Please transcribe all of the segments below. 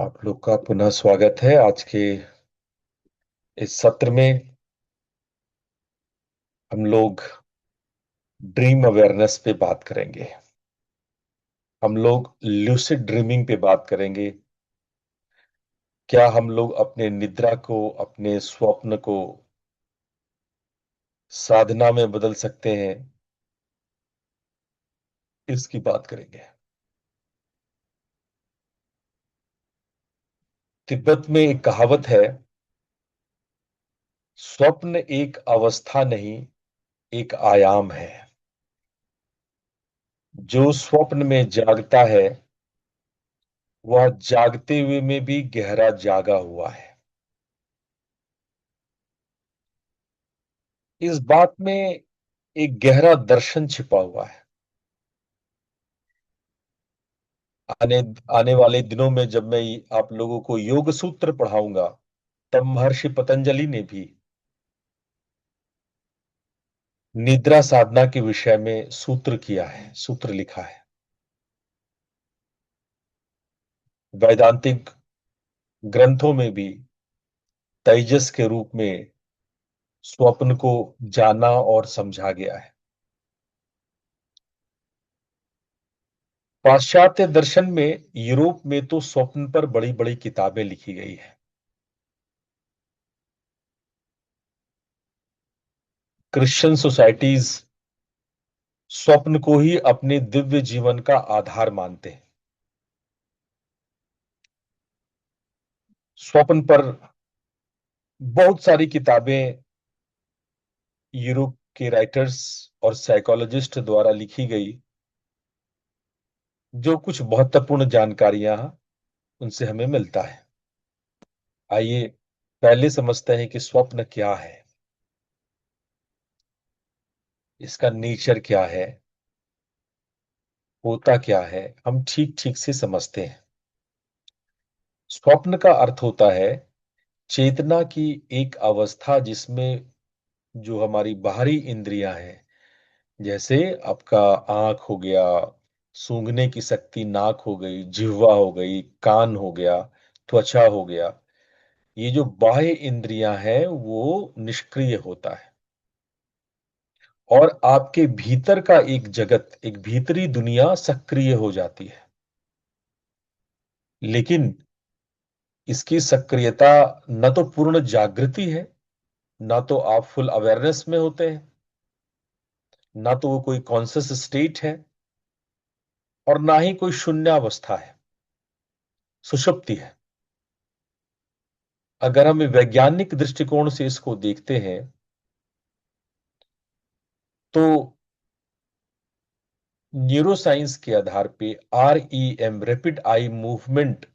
आप लोग का पुनः स्वागत है आज के इस सत्र में। हम लोग ड्रीम अवेयरनेस पे बात करेंगे। हम लोग लूसिड ड्रीमिंग पे बात करेंगे। क्या हम लोग अपने निद्रा को, अपने स्वप्न को साधना में बदल सकते हैं, इसकी बात करेंगे। तिब्बत में एक कहावत है, स्वप्न एक अवस्था नहीं, एक आयाम है। जो स्वप्न में जागता है वह जागते हुए में भी गहरा जागा हुआ है। इस बात में एक गहरा दर्शन छिपा हुआ है। आने आने वाले दिनों में जब मैं आप लोगों को योग सूत्र पढ़ाऊंगा, तब महर्षि पतंजलि ने भी निद्रा साधना के विषय में सूत्र किया है, सूत्र लिखा है। वैदांतिक ग्रंथों में भी तेजस के रूप में स्वप्न को जाना और समझा गया है। पाश्चात्य दर्शन में, यूरोप में तो स्वप्न पर बड़ी बड़ी किताबें लिखी गई है। क्रिश्चियन सोसाइटीज स्वप्न को ही अपने दिव्य जीवन का आधार मानते हैं। स्वप्न पर बहुत सारी किताबें यूरोप के राइटर्स और साइकोलॉजिस्ट द्वारा लिखी गई, जो कुछ महत्वपूर्ण जानकारियां उनसे हमें मिलता है। आइए पहले समझते हैं कि स्वप्न क्या है, इसका नेचर क्या है, होता क्या है, हम ठीक ठीक से समझते हैं। स्वप्न का अर्थ होता है चेतना की एक अवस्था जिसमें जो हमारी बाहरी इंद्रियां हैं, जैसे आपका आंख हो गया, सूंघने की शक्ति नाक हो गई, जिह्वा हो गई, कान हो गया, त्वचा हो गया, ये जो बाह्य इंद्रियां हैं वो निष्क्रिय होता है और आपके भीतर का एक जगत, एक भीतरी दुनिया सक्रिय हो जाती है। लेकिन इसकी सक्रियता न तो पूर्ण जागृति है, ना तो आप फुल अवेयरनेस में होते हैं, ना तो वो कोई कॉन्शियस स्टेट है, और ना ही कोई शून्यावस्था है, सुषुप्ति है। अगर हम वैज्ञानिक दृष्टिकोण से इसको देखते हैं तो न्यूरोसाइंस के आधार पे REM, रैपिड आई मूवमेंट,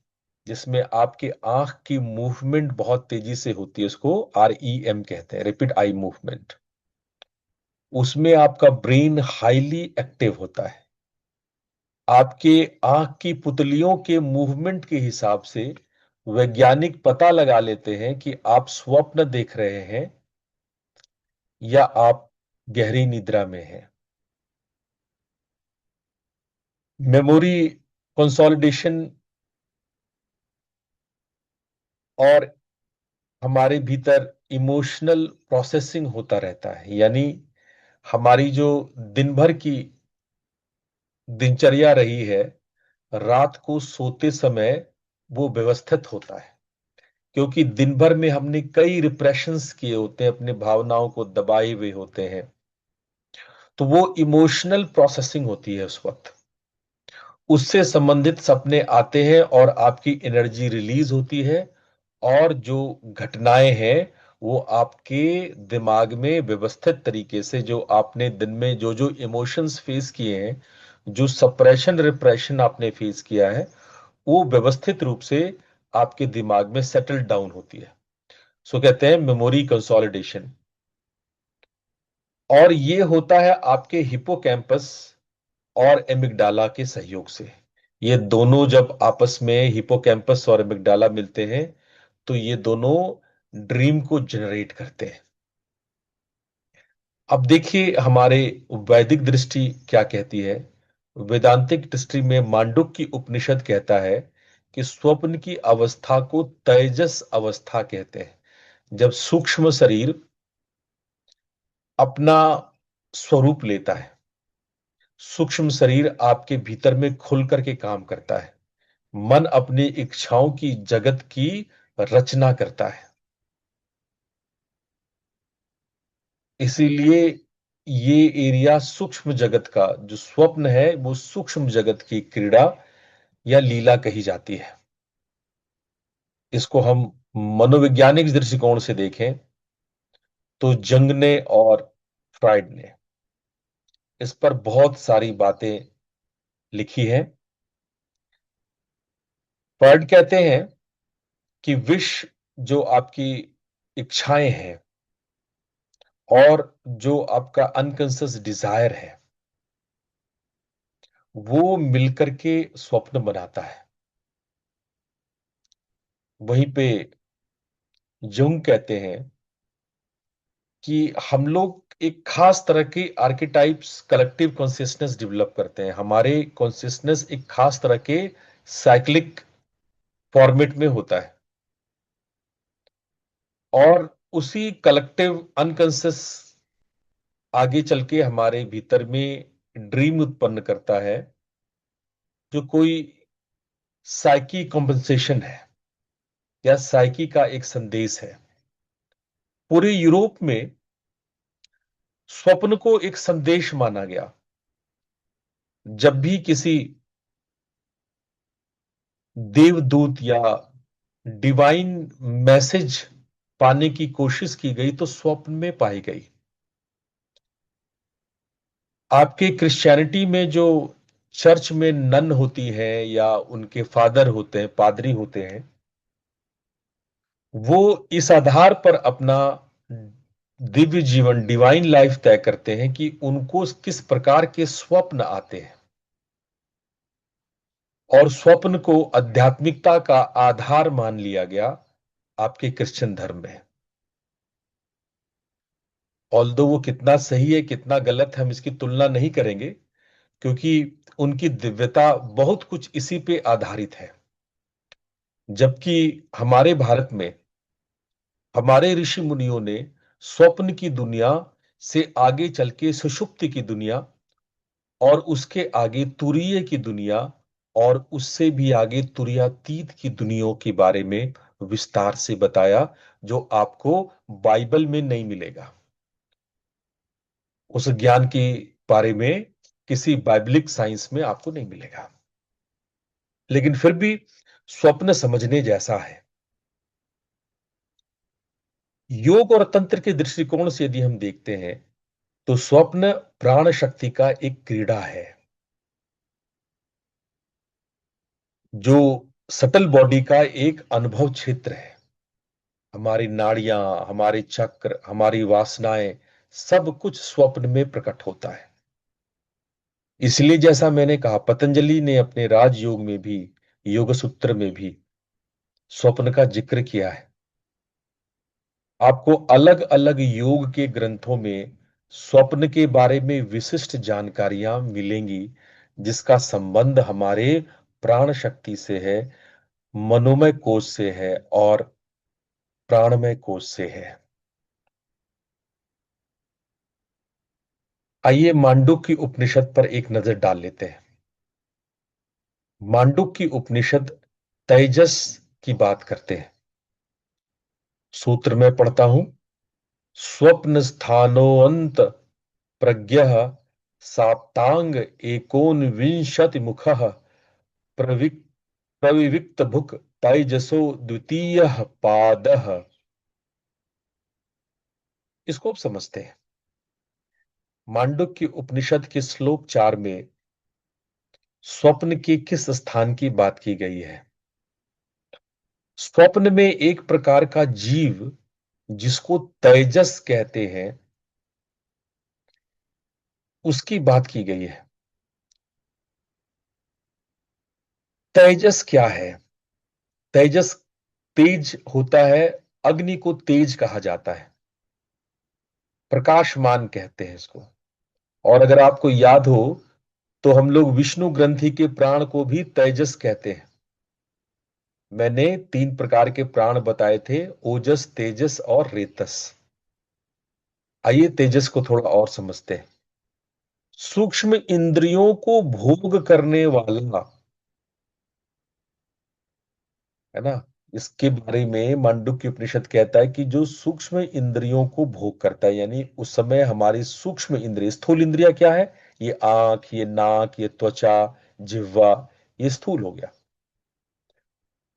जिसमें आपके आंख की मूवमेंट बहुत तेजी से होती है, उसको REM कहते हैं, रैपिड आई मूवमेंट। उसमें आपका ब्रेन हाईली एक्टिव होता है। आपके आंख की पुतलियों के मूवमेंट के हिसाब से वैज्ञानिक पता लगा लेते हैं कि आप स्वप्न देख रहे हैं या आप गहरी निद्रा में हैं। मेमोरी कंसोलिडेशन और हमारे भीतर इमोशनल प्रोसेसिंग होता रहता है, यानी हमारी जो दिन भर की दिनचर्या रही है, रात को सोते समय वो व्यवस्थित होता है, क्योंकि दिन भर में हमने कई रिप्रेशंस किए होते हैं, अपने भावनाओं को दबाए हुए होते हैं, तो वो इमोशनल प्रोसेसिंग होती है उस वक्त। उससे संबंधित सपने आते हैं और आपकी एनर्जी रिलीज होती है, और जो घटनाएं हैं वो आपके दिमाग में व्यवस्थित तरीके से, जो आपने दिन में जो जो इमोशंस फेस किए हैं, जो सप्रेशन रिप्रेशन आपने फेस किया है, वो व्यवस्थित रूप से आपके दिमाग में सेटल डाउन होती है। सो कहते हैं मेमोरी कंसोलिडेशन। और ये होता है आपके हिपोकैम्पस और एमिगडाला के सहयोग से। ये दोनों जब आपस में, हिपोकैम्पस और एमिगडाला मिलते हैं, तो ये दोनों ड्रीम को जनरेट करते हैं। अब देखिए हमारे वैदिक दृष्टि क्या कहती है। वेदांतिक दृष्टि में मांडुक्य उपनिषद कहता है कि स्वप्न की अवस्था को तेजस अवस्था कहते हैं, जब सूक्ष्म शरीर अपना स्वरूप लेता है, सूक्ष्म शरीर आपके भीतर में खुल करके काम करता है, मन अपनी इच्छाओं की जगत की रचना करता है। इसीलिए ये एरिया सूक्ष्म जगत का जो स्वप्न है वो सूक्ष्म जगत की क्रीड़ा या लीला कही जाती है। इसको हम मनोवैज्ञानिक दृष्टिकोण से देखें तो जंग ने और फ्राइड ने इस पर बहुत सारी बातें लिखी हैं। फ्राइड कहते हैं कि विश जो आपकी इच्छाएं हैं और जो आपका अनकॉन्शियस डिजायर है वो मिलकर के स्वप्न बनाता है। वहीं पे जंग कहते हैं कि हम लोग एक खास तरह के आर्केटाइप्स कलेक्टिव कॉन्शियसनेस डेवलप करते हैं। हमारे कॉन्शियसनेस एक खास तरह के साइक्लिक फॉर्मेट में होता है और उसी कलेक्टिव अनकॉन्शियस आगे चल के हमारे भीतर में ड्रीम उत्पन्न करता है जो कोई साइकी कॉम्पनसेशन है या साइकी का एक संदेश है। पूरे यूरोप में स्वप्न को एक संदेश माना गया। जब भी किसी देवदूत या डिवाइन मैसेज पाने की कोशिश की गई तो स्वप्न में पाई गई। आपके क्रिश्चियनिटी में जो चर्च में नन होती है या उनके फादर होते हैं, पादरी होते हैं, वो इस आधार पर अपना दिव्य जीवन डिवाइन लाइफ तय करते हैं कि उनको किस प्रकार के स्वप्न आते हैं और स्वप्न को आध्यात्मिकता का आधार मान लिया गया आपके क्रिश्चियन धर्म में। ऑल्दो वो कितना सही है कितना गलत है हम इसकी तुलना नहीं करेंगे, क्योंकि उनकी दिव्यता बहुत कुछ इसी पे आधारित है। जबकि हमारे भारत में हमारे ऋषि मुनियों ने स्वप्न की दुनिया से आगे चल के सुषुप्ति की दुनिया और उसके आगे तुरीय की दुनिया और उससे भी आगे तुरीयातीत की दुनियाओं के बारे में विस्तार से बताया, जो आपको बाइबल में नहीं मिलेगा। उस ज्ञान के बारे में किसी बाइबलिक साइंस में आपको नहीं मिलेगा। लेकिन फिर भी स्वप्न समझने जैसा है। योग और तंत्र के दृष्टिकोण से यदि हम देखते हैं तो स्वप्न प्राण शक्ति का एक क्रीड़ा है जो सटल बॉडी का एक अनुभव क्षेत्र है। हमारी नाड़ियां, हमारे चक्र, हमारी वासनाएं, सब कुछ स्वप्न में प्रकट होता है। इसलिए जैसा मैंने कहा, पतंजलि ने अपने राजयोग में भी, योग सूत्र में भी स्वप्न का जिक्र किया है। आपको अलग अलग योग के ग्रंथों में स्वप्न के बारे में विशिष्ट जानकारियां मिलेंगी जिसका संबंध हमारे प्राण शक्ति से है, मनोमय कोश से है और प्राणमय कोश से है। आइए मांडुक्य उपनिषद पर एक नजर डाल लेते हैं। मांडुक्य उपनिषद तेजस की बात करते हैं। सूत्र में पढ़ता हूं, स्वप्न स्थानोऽन्त प्रज्ञः साप्तांग एकोनविंशति मुखः प्रविविक्त भुक तेजसो द्वितीय पादः। इसको आप समझते हैं। मांडुक्य उपनिषद के श्लोक 4 में स्वप्न के किस स्थान की बात की गई है? स्वप्न में एक प्रकार का जीव जिसको तेजस कहते हैं उसकी बात की गई है। तेजस क्या है? तेजस तेज होता है, अग्नि को तेज कहा जाता है, प्रकाशमान कहते हैं इसको। और अगर आपको याद हो तो हम लोग विष्णु ग्रंथि के प्राण को भी तेजस कहते हैं। मैंने 3 प्रकार के प्राण बताए थे, ओजस, तेजस और रेतस। आइए तेजस को थोड़ा और समझते हैं। सूक्ष्म इंद्रियों को भोग करने वाला, है ना। इसके बारे में मांडुक्य उपनिषद कहता है कि जो सूक्ष्म इंद्रियों को भोग करता है, यानी उस समय हमारी सूक्ष्म इंद्रिय, स्थूल इंद्रिया क्या है? ये आंख, ये नाक, ये त्वचा, जिह्वा, ये स्थूल हो गया।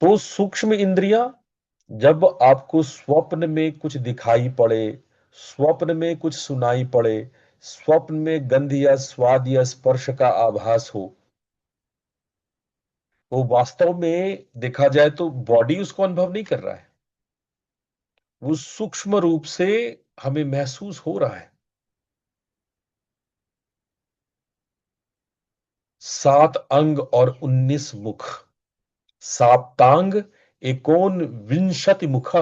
तो सूक्ष्म इंद्रिया, जब आपको स्वप्न में कुछ दिखाई पड़े, स्वप्न में कुछ सुनाई पड़े, स्वप्न में गंध या स्वाद या स्पर्श का आभास हो, तो वास्तव में देखा जाए तो बॉडी उसको अनुभव नहीं कर रहा है, वो सूक्ष्म रूप से हमें महसूस हो रहा है। 7 अंग और 19 मुख, साप्तांग एकोन विंशति मुख।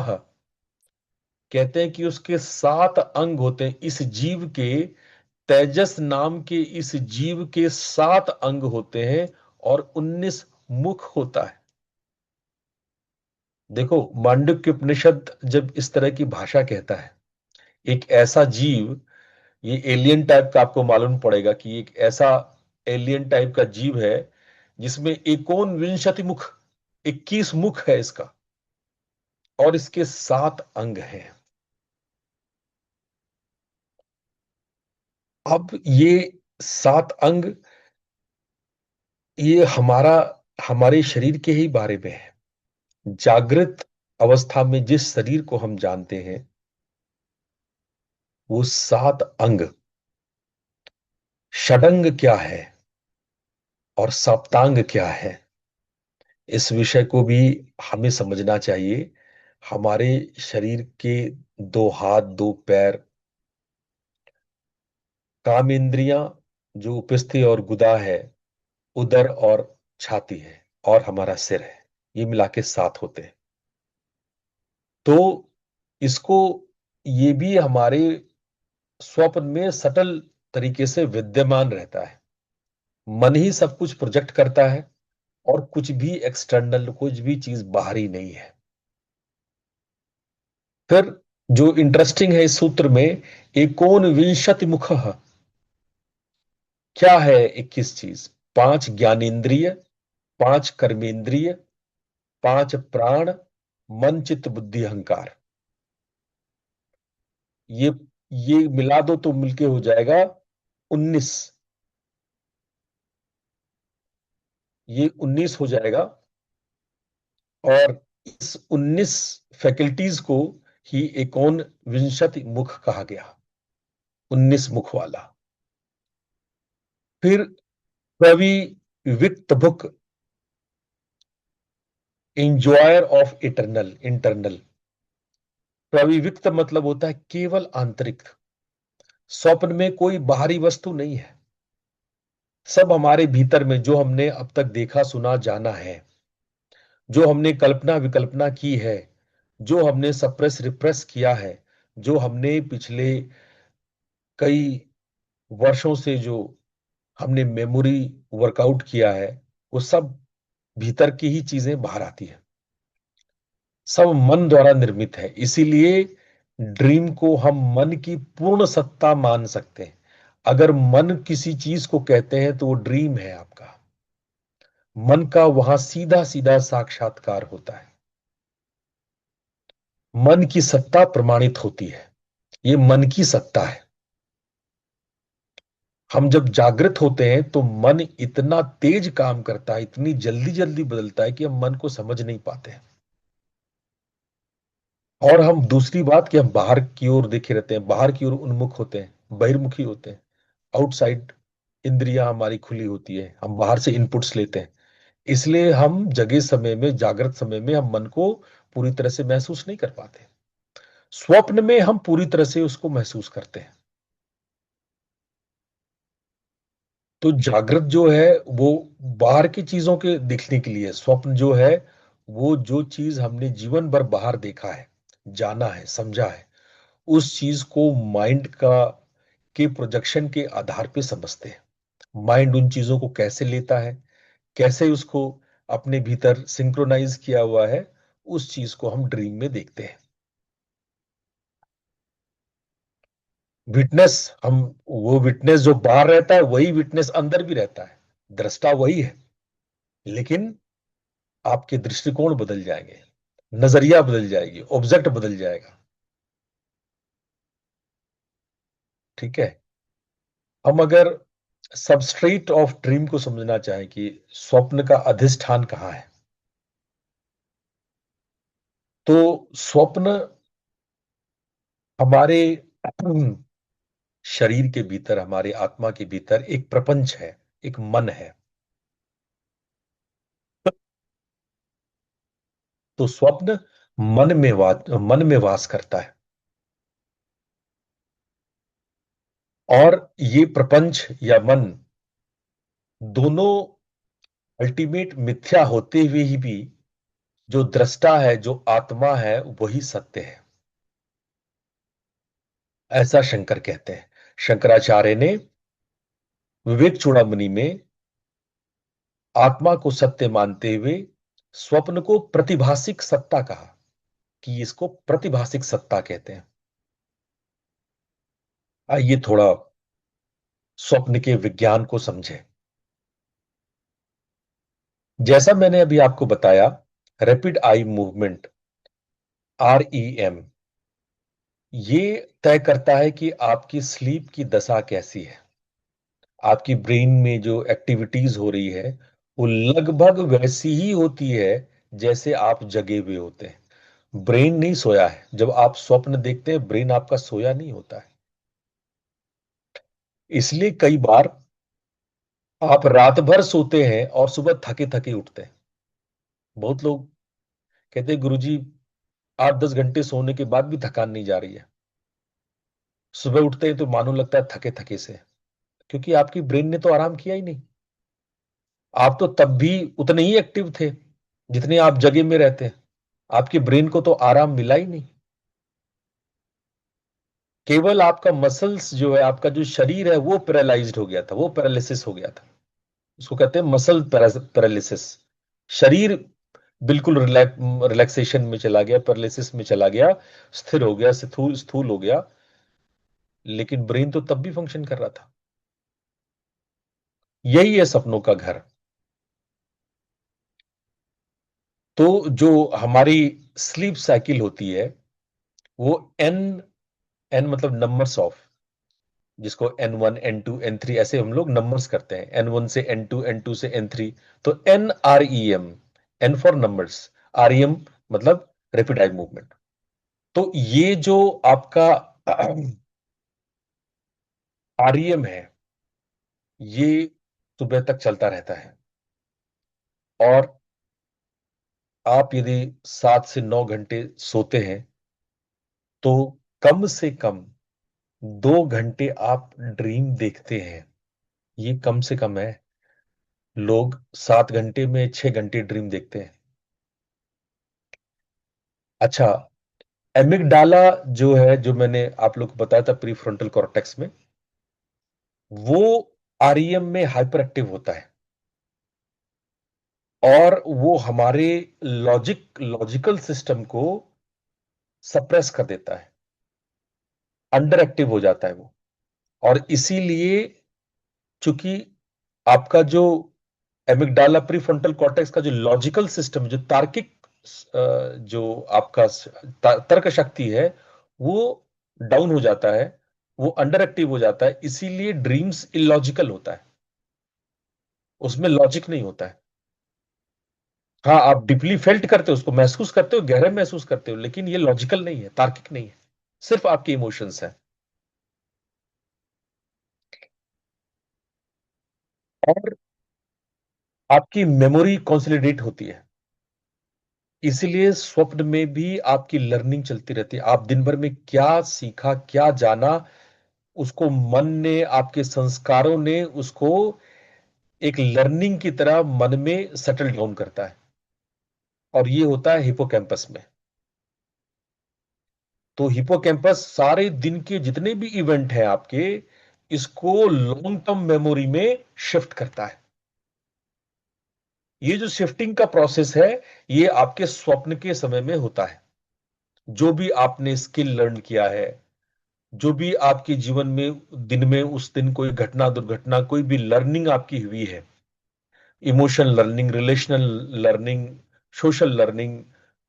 कहते हैं कि उसके 7 अंग होते हैं इस जीव के, तेजस नाम के इस जीव के 7 अंग होते हैं और 19 मुख होता है। देखो, मांडुक्य उपनिषद जब इस तरह की भाषा कहता है, एक ऐसा जीव, ये एलियन टाइप का आपको मालूम पड़ेगा कि एक ऐसा एलियन टाइप का जीव है जिसमें एकोन विंशति मुख, 21 मुख है इसका, और इसके 7 अंग हैं। अब ये 7 अंग, ये हमारे शरीर के ही बारे में है। जागृत अवस्था में जिस शरीर को हम जानते हैं, वो 7 अंग, षडंग क्या है और सप्तांग क्या है, इस विषय को भी हमें समझना चाहिए। हमारे शरीर के 2 हाथ, 2 पैर, काम इंद्रियां जो उपस्थित और गुदा है, उदर और छाती है, और हमारा सिर है, ये मिला के 7 होते हैं। तो इसको, ये भी हमारे स्वप्न में सटल तरीके से विद्यमान रहता है। मन ही सब कुछ प्रोजेक्ट करता है, और कुछ भी एक्सटर्नल, कुछ भी चीज बाहरी नहीं है। फिर जो इंटरेस्टिंग है इस सूत्र में, एकोन विंशति मुख, क्या है 21 चीज? 5 ज्ञानेन्द्रिय, 5 कर्मेंद्रिय, 5 प्राण, मन, चित्त, बुद्धि, अहंकार। ये ये मिला दो तो मिलके हो जाएगा 19। ये 19 हो जाएगा, और इस 19 फैकल्टीज को ही एकोन विंशति मुख कहा गया, 19 मुख वाला। फिर प्रविविक्त बुक, इंजॉयर ऑफ इंटरनल। प्रविविक्त मतलब होता है केवल आंतरिक। स्वप्न में कोई बाहरी वस्तु नहीं है, सब हमारे भीतर में, जो हमने अब तक देखा, सुना, जाना है, जो हमने कल्पना विकल्पना की है, जो हमने सप्रेस रिप्रेस किया है, जो हमने पिछले कई वर्षों से जो हमने मेमोरी वर्कआउट किया है, वो सब भीतर की ही चीजें बाहर आती है। सब मन द्वारा निर्मित है, इसीलिए ड्रीम को हम मन की पूर्ण सत्ता मान सकते हैं। अगर मन किसी चीज को कहते हैं तो वो ड्रीम है आपका। मन का वहां सीधा सीधा साक्षात्कार होता है, मन की सत्ता प्रमाणित होती है, ये मन की सत्ता है। हम जब जागृत होते हैं तो मन इतना तेज काम करता है, इतनी जल्दी जल्दी बदलता है कि हम मन को समझ नहीं पाते हैं। और हम, दूसरी बात कि हम बाहर की ओर देखे रहते हैं, बाहर की ओर उन्मुख होते हैं, बहिर्मुखी होते हैं। आउटसाइड इंद्रियां हमारी खुली होती है, हम बाहर से इनपुट्स लेते हैं। इसलिए हम जगे समय में, जागृत समय में, हम मन को पूरी तरह से महसूस नहीं कर पाते। स्वप्न में हम पूरी तरह से उसको महसूस करते हैं। तो जागृत जो है वो बाहर की चीजों के दिखने के लिए, स्वप्न जो है वो जो चीज हमने जीवन भर बाहर देखा है, जाना है, समझा है, उस चीज को माइंड का के प्रोजेक्शन के आधार पे समझते हैं। माइंड उन चीजों को कैसे लेता है, कैसे उसको अपने भीतर सिंक्रोनाइज किया हुआ है, उस चीज को हम ड्रीम में देखते हैं। विटनेस, हम वो विटनेस जो बाहर रहता है वही विटनेस अंदर भी रहता है, दृष्टा वही है, लेकिन आपके दृष्टिकोण बदल जाएंगे, नजरिया बदल जाएगी, ऑब्जेक्ट बदल जाएगा। ठीक है। हम अगर सबस्ट्रेट ऑफ ड्रीम को समझना चाहें कि स्वप्न का अधिष्ठान कहाँ है, तो स्वप्न हमारे शरीर के भीतर, हमारे आत्मा के भीतर एक प्रपंच है, एक मन है। तो स्वप्न मन में वास करता है, और ये प्रपंच या मन दोनों अल्टीमेट मिथ्या होते हुए ही भी जो दृष्टा है, जो आत्मा है, वही सत्य है, ऐसा शंकर कहते हैं। शंकराचार्य ने विवेक चूड़ामणि में आत्मा को सत्य मानते हुए स्वप्न को प्रतिभासिक सत्ता कहा, कि इसको प्रतिभासिक सत्ता कहते हैं। आइए थोड़ा स्वप्न के विज्ञान को समझें। जैसा मैंने अभी आपको बताया, रैपिड आई मूवमेंट, REM, ये तय करता है कि आपकी स्लीप की दशा कैसी है। आपकी ब्रेन में जो एक्टिविटीज हो रही है वो लगभग वैसी ही होती है जैसे आप जगे हुए होते हैं। ब्रेन नहीं सोया है, जब आप स्वप्न देखते हैं ब्रेन आपका सोया नहीं होता है। इसलिए कई बार आप रात भर सोते हैं और सुबह थके थके उठते हैं। बहुत लोग कहते हैं गुरुजी 8-10 घंटे सोने के बाद भी थकान नहीं जा रही है, सुबह उठते हैं तो मानो लगता है थके थके से। क्योंकि आपकी ब्रेन ने तो आराम किया ही नहीं। आप तो तब भी उतने ही एक्टिव थे जितने आप जगे में रहते हैं। आपकी ब्रेन को तो आराम मिला ही नहीं। केवल आपका मसल्स जो है, आपका जो शरीर है, वो पैरालाइज्ड हो गया था, वो पैरालिसिस हो गया था। उसको कहते हैं मसल पैरालिसिस। शरीर बिल्कुल रिलैक्सेशन में चला गया, पैरालिसिस में चला गया, स्थिर हो गया, स्थूल स्थूल हो गया, लेकिन ब्रेन तो तब भी फंक्शन कर रहा था। यही है सपनों का घर। तो जो हमारी स्लीप साइकिल होती है वो एन एन मतलब नंबर्स ऑफ, जिसको N1 N2 N3 ऐसे हम लोग नंबर्स करते हैं, N1 से N2, N2 से N3। तो NREM, N for numbers, REM मतलब रैपिड आई मूवमेंट। तो ये जो आपका REM है, ये सुबह तक चलता रहता है। और आप यदि 7 से 9 घंटे सोते हैं तो कम से कम 2 घंटे आप ड्रीम देखते हैं। ये कम से कम है। लोग 7 घंटे में 6 घंटे ड्रीम देखते हैं। अच्छा, एमिगडाला जो है, जो मैंने आप लोग को बताया था प्री फ्रंटल कॉर्टेक्स में, वो REM में हाइपर एक्टिव होता है, और वो हमारे लॉजिकल सिस्टम को सप्रेस कर देता है, अंडर एक्टिव हो जाता है वो। और इसीलिए, चूंकि आपका जो एमिगडाला प्रीफ्रंटल कॉर्टेक्स का जो लॉजिकल सिस्टम, जो तार्किक जो आपका तर्क शक्ति है, वो डाउन हो जाता है, वो अंडर एक्टिव हो जाता है, इसीलिए ड्रीम्स इलॉजिकल होता है, उसमें लॉजिक नहीं होता है। हाँ, आप डीपली फेल्ट करते हो, उसको महसूस करते हो, गहरे महसूस करते हो, लेकिन ये लॉजिकल नहीं है, तार्किक नहीं है, सिर्फ आपके इमोशंस है। और आपकी मेमोरी कंसोलिडेट होती है, इसीलिए स्वप्न में भी आपकी लर्निंग चलती रहती है। आप दिन भर में क्या सीखा, क्या जाना, उसको मन ने, आपके संस्कारों ने उसको एक लर्निंग की तरह मन में सेटल डाउन करता है, और ये होता है हिपोकैम्पस में। तो हिपोकैम्पस सारे दिन के जितने भी इवेंट हैं आपके, इसको लॉन्ग टर्म मेमोरी में शिफ्ट करता है। ये जो शिफ्टिंग का प्रोसेस है, ये आपके स्वप्न के समय में होता है। जो भी आपने स्किल लर्न किया है, जो भी आपके जीवन में दिन में उस दिन कोई घटना दुर्घटना कोई भी लर्निंग आपकी हुई है, emotional learning, relational learning, social learning,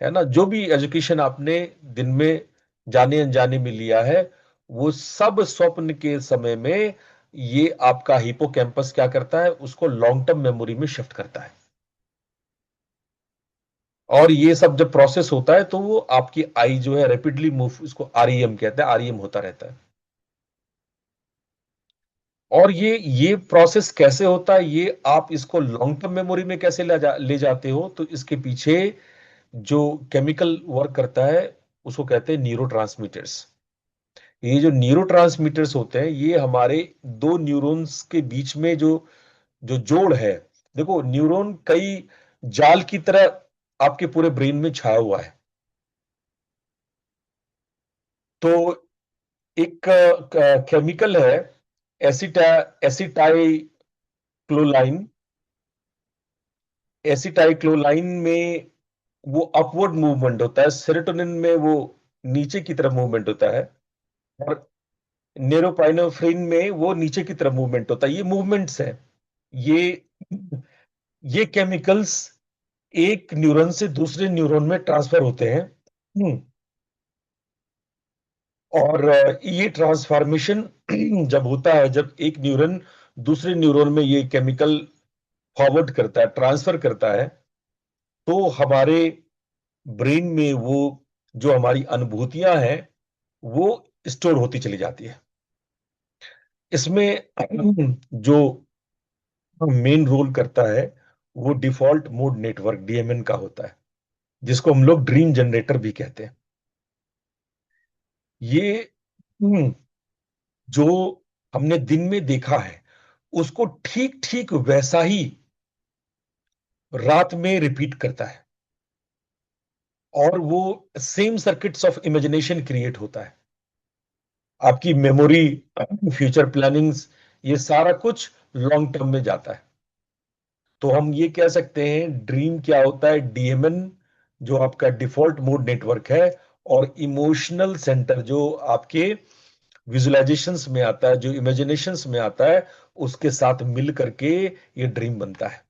है ना, जो भी एजुकेशन आपने दिन में जाने अनजाने में लिया है, वो सब स्वप्न के समय में ये आपका हिपोकैम्पस क्या करता है, उसको लॉन्ग टर्म मेमोरी में शिफ्ट करता है। और ये सब जब प्रोसेस होता है तो वो आपकी आई जो है रैपिडली मूव, इसको आरईएम कहते हैं, आरईएम होता रहता है। और ये प्रोसेस कैसे होता है, ये आप इसको लॉन्ग टर्म मेमोरी में कैसे ले जाते हो, तो इसके पीछे जो केमिकल वर्क करता है उसको कहते हैं न्यूरोट्रांसमीटर्स। ये जो न्यूरोट्रांसमीटर्स होते हैं, ये हमारे दो न्यूरॉन्स के बीच में जो जो जोड़ है, देखो न्यूरॉन कई जाल की तरह आपके पूरे ब्रेन में छाया हुआ है। तो एक केमिकल है एसिटा एसिटाइक्लोलाइन। एसिटाइक्लोलाइन में वो अपवर्ड मूवमेंट होता है, सेरोटोनिन में वो नीचे की तरफ मूवमेंट होता है, और नेरोपाइनेफ्रिन में वो नीचे की तरफ मूवमेंट होता है। ये मूवमेंट्स है। ये ये केमिकल्स एक न्यूरॉन से दूसरे न्यूरॉन में ट्रांसफर होते हैं। और ये ट्रांसफॉर्मेशन जब होता है, जब एक न्यूरॉन दूसरे न्यूरॉन में ये केमिकल फॉरवर्ड करता है, ट्रांसफर करता है, तो हमारे ब्रेन में वो जो हमारी अनुभूतियां हैं वो स्टोर होती चली जाती है। इसमें जो मेन रोल करता है वो डिफॉल्ट मोड नेटवर्क, डीएमएन का होता है, जिसको हम लोग ड्रीम जनरेटर भी कहते हैं। ये जो हमने दिन में देखा है उसको ठीक ठीक वैसा ही रात में रिपीट करता है, और वो same circuits of imagination create होता है। आपकी मेमोरी, फ्यूचर प्लानिंग्स, ये सारा कुछ लॉन्ग टर्म में जाता है। तो हम ये कह सकते हैं ड्रीम क्या होता है, डीएमएन जो आपका डिफॉल्ट मोड नेटवर्क है, और इमोशनल सेंटर जो आपके विजुअलाइजेशंस में आता है, जो इमेजिनेशंस में आता है, उसके साथ मिल करके ये ड्रीम बनता है।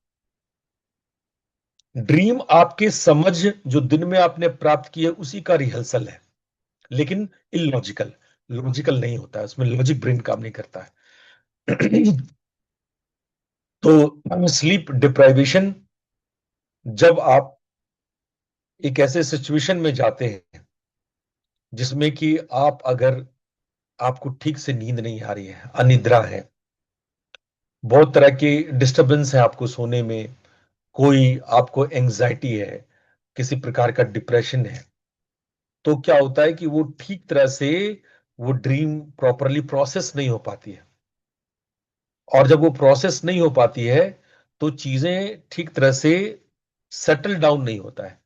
ड्रीम आपके समझ जो दिन में आपने प्राप्त की है उसी का रिहर्सल है, लेकिन इलॉजिकल, लॉजिकल नहीं होता है, उसमें लॉजिक ब्रेन काम नहीं करता है। तो स्लीप डिप्राइवेशन, जब आप एक ऐसे सिचुएशन में जाते हैं जिसमें कि आप अगर आपको ठीक से नींद नहीं आ रही है, अनिद्रा है, बहुत तरह की डिस्टरबेंस है आपको सोने में, कोई आपको एंजाइटी है, किसी प्रकार का डिप्रेशन है, तो क्या होता है कि वो ठीक तरह से वो ड्रीम प्रॉपरली प्रोसेस नहीं हो पाती है। और जब वो प्रोसेस नहीं हो पाती है तो चीजें ठीक तरह से सेटल डाउन नहीं होता है,